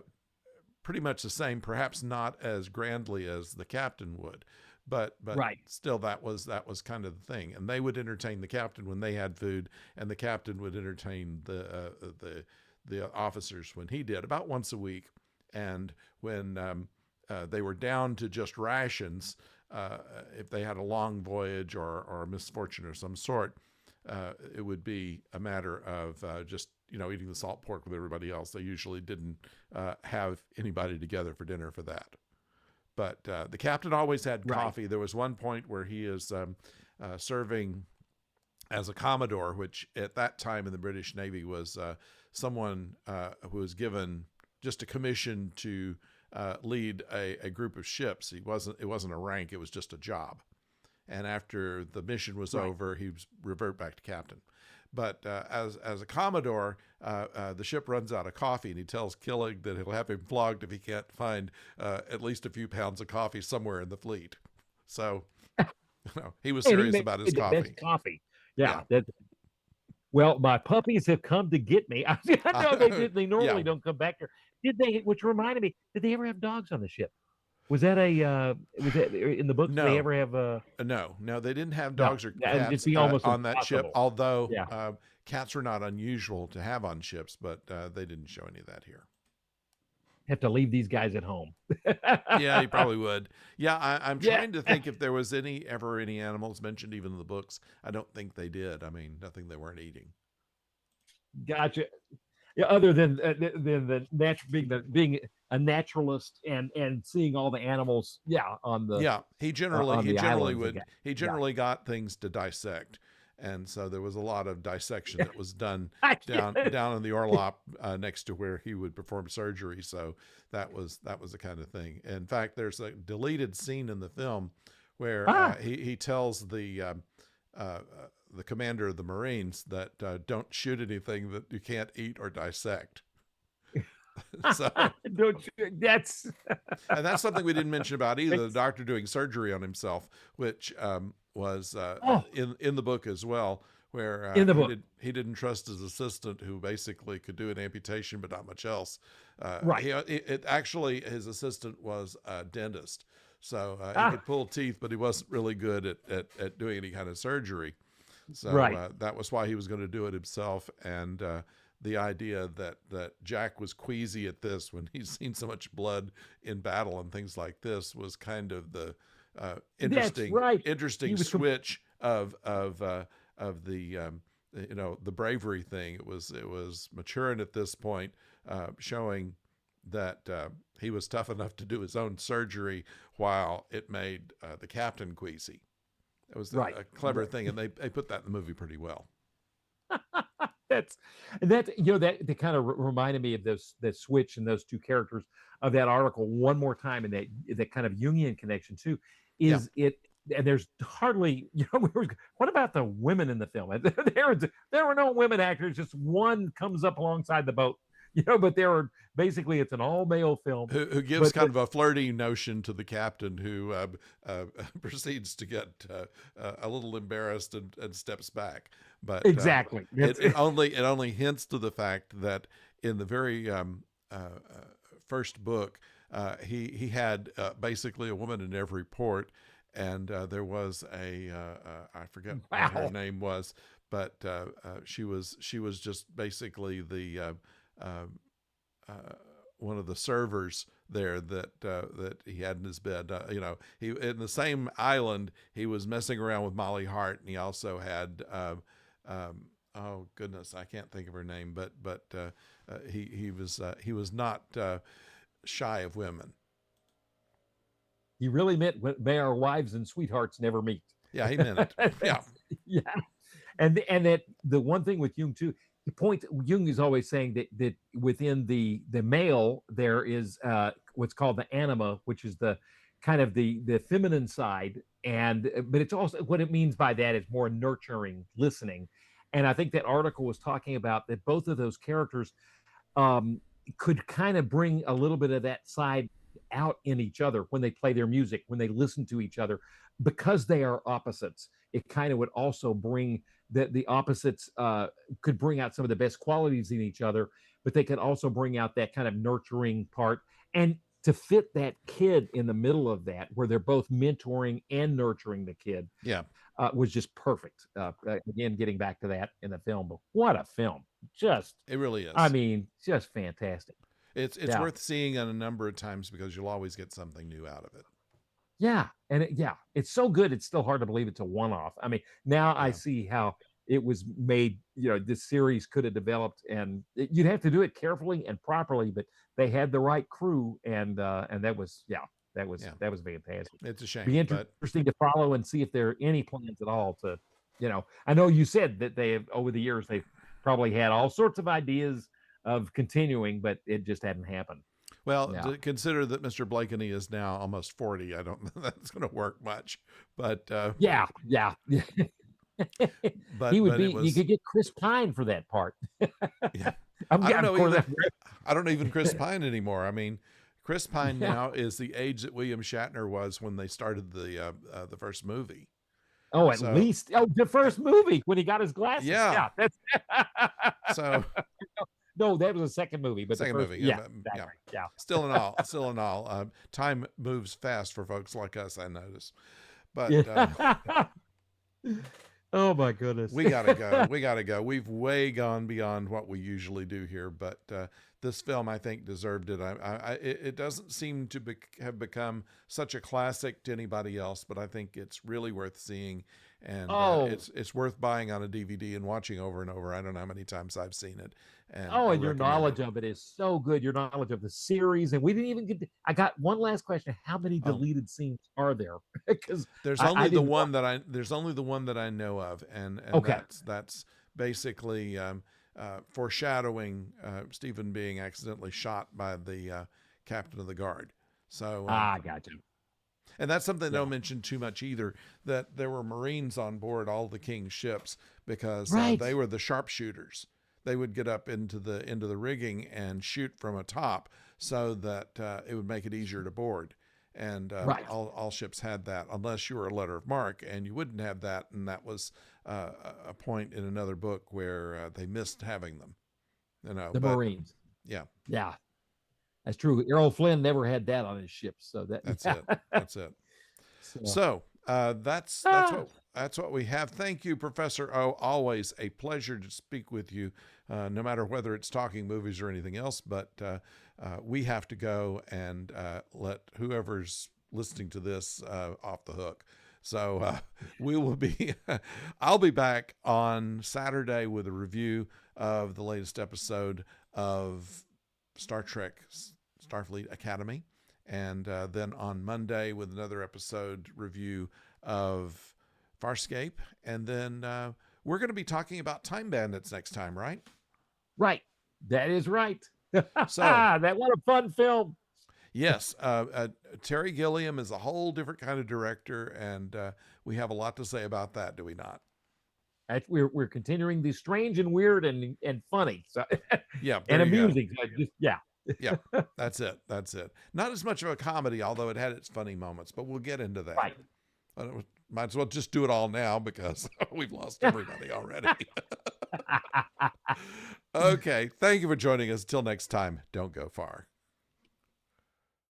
pretty much the same, perhaps not as grandly as the captain would, but Right. still that was kind of the thing. And they would entertain the captain when they had food, and the captain would entertain the officers when he did, about once a week. And when they were down to just rations, if they had a long voyage or a misfortune of some sort, it would be a matter of just eating the salt pork with everybody else. They usually didn't have anybody together for dinner for that. But the captain always had coffee. Right. There was one point where he is serving as a Commodore, which at that time in the British Navy was someone who was given just a commission to lead a group of ships. It wasn't a rank; it was just a job. And after the mission was over, he was revert back to captain. But as a Commodore, the ship runs out of coffee, and he tells Killig that he'll have him flogged if he can't find at least a few pounds of coffee somewhere in the fleet. So, he was serious about his coffee. Best coffee. Yeah. Well, my puppies have come to get me. I know they normally don't come back here. Did they? Which reminded me, did they ever have dogs on the ship? Was that in the books? No. Did they ever have No, they didn't have dogs or cats on that ship. Although cats were not unusual to have on ships, but they didn't show any of that here. Have to leave these guys at home. Yeah, you probably would. Yeah, I'm trying to think if there was ever any animals mentioned even in the books. I don't think they did. I mean, nothing they weren't eating. Gotcha. Yeah, other than the being a naturalist and seeing all the animals. He generally got things to dissect. And so there was a lot of dissection that was done down in the Orlop next to where he would perform surgery. So that was the kind of thing. In fact, there's a deleted scene in the film where he tells the commander of the Marines that don't shoot anything that you can't eat or dissect. So and that's something we didn't mention about either. The doctor doing surgery on himself, which was in the book as well, where he didn't trust his assistant, who basically could do an amputation but not much else. Actually, his assistant was a dentist, so he could pull teeth, but he wasn't really good at doing any kind of surgery. So that was why he was going to do it himself. And the idea that Jack was queasy at this when he's seen so much blood in battle and things like this was kind of the interesting switch of the the bravery thing. It was maturing at this point, showing that he was tough enough to do his own surgery while it made the captain queasy. It was a clever thing, and they put that in the movie pretty well. That kind of reminded me of that switch and those two characters of that article one more time, and that kind of Jungian connection too. Is it? And there's hardly, what about the women in the film? There were no women actors. Just one comes up alongside the boat. But there are basically, it's an all-male film. Who gives kind of a flirty notion to the captain, who proceeds to get a little embarrassed and steps back. But exactly, it only hints to the fact that in the very first book, he had basically a woman in every port, and there was I forget what her name was, but she was just basically the one of the servers there that he had in his bed. He in the same island, he was messing around with Molly Hart, and he also had oh goodness, I can't think of her name, but he was not shy of women. He really meant, may our wives and sweethearts never meet. Yeah, he meant it. Yeah. And that the one thing with Jung too, Jung is always saying that within the male there is what's called the anima, which is the kind of the feminine side, but it's also, what it means by that is more nurturing, listening. And I think that article was talking about that both of those characters could kind of bring a little bit of that side out in each other when they play their music, when they listen to each other, because they are opposites. It kind of would also bring that the opposites could bring out some of the best qualities in each other, but they could also bring out that kind of nurturing part. And to fit that kid in the middle of that, where they're both mentoring and nurturing the kid, Yeah, was just perfect. Again, getting back to that in the film, but what a film! Just, it really I is. mean, just fantastic. It's Yeah, worth seeing on a number of times because you'll always get something new out of it. yeah, and yeah, it's so good. It's still hard to believe it's a one-off. I mean, now I Yeah. see how it was made. This series could have developed, and you'd have to do it carefully and properly, but they had the right crew, and that was, yeah, that was Yeah. that was fantastic. It's a Be shame, but interesting to follow and see if there are any plans at all to, I know you said that they have over the years they've probably had all sorts of ideas of continuing, but it just hadn't happened. well, Yeah. to consider that Mr. Blakeney is now almost 40, I don't think that's going to work much. But Yeah, yeah. He but would but be. it You was could get Chris Pine for that part. yeah. I'm, I don't of know course. even I don't know even Chris Pine anymore. I mean, Chris Pine Yeah. now is the age that William Shatner was when they started the first movie. Oh, at So least the first movie when he got his glasses. yeah, Yeah, that's so no, that was the second movie, but the second first, movie, yeah, yeah. exactly, yeah. Still in all, time moves fast for folks like us. I notice, but Yeah. Oh my goodness. we gotta go. We gotta go. We've way gone beyond what we usually do here, but this film, I think, deserved it. It doesn't seem to have become such a classic to anybody else, but I think it's really worth seeing, and Oh, it's worth buying on a DVD and watching over and over. I don't know how many times I've seen it, and oh, I and your recommend it. knowledge of it is so good. Your knowledge of the series, and we didn't even get. I got one last question: how many Oh, deleted scenes are there? Because there's I only the didn't. one that I know of, and Okay, that's basically foreshadowing Stephen being accidentally shot by the captain of the guard. So, got you. and that's something they Yeah, don't mention too much either. That there were Marines on board all the King's ships because right, they were the sharpshooters. They would get up into the rigging and shoot from atop so that it would make it easier to board. And right. all ships had that, unless you were a letter of marque, and you wouldn't have that. And that was a point in another book where they missed having them. The But Marines. yeah, Yeah, that's true. Errol Flynn never had that on his ship, so that. that's Yeah. it. That's it. So, So that's ah, that's what we have. Thank you, Professor O. Always a pleasure to speak with you, no matter whether it's talking movies or anything else. But we have to go and let whoever's listening to this off the hook. So we will be. I'll be back on Saturday with a review of the latest episode of Star Trek Starfleet Academy. And then on Monday with another episode review of Farscape. And then we're going to be talking about Time Bandits next time, right? right. That is right. So, That what a fun film. yes, Terry Gilliam is a whole different kind of director, and we have a lot to say about that, do we not? We're continuing the strange and weird and funny, so Yeah, and there you go. amusing. So just yeah. Yeah, that's it. That's it. Not as much of a comedy, although it had its funny moments, but we'll get into that. Right. Might as well just do it all now because we've lost everybody already. Okay. Thank you for joining us. Till next time, don't go far.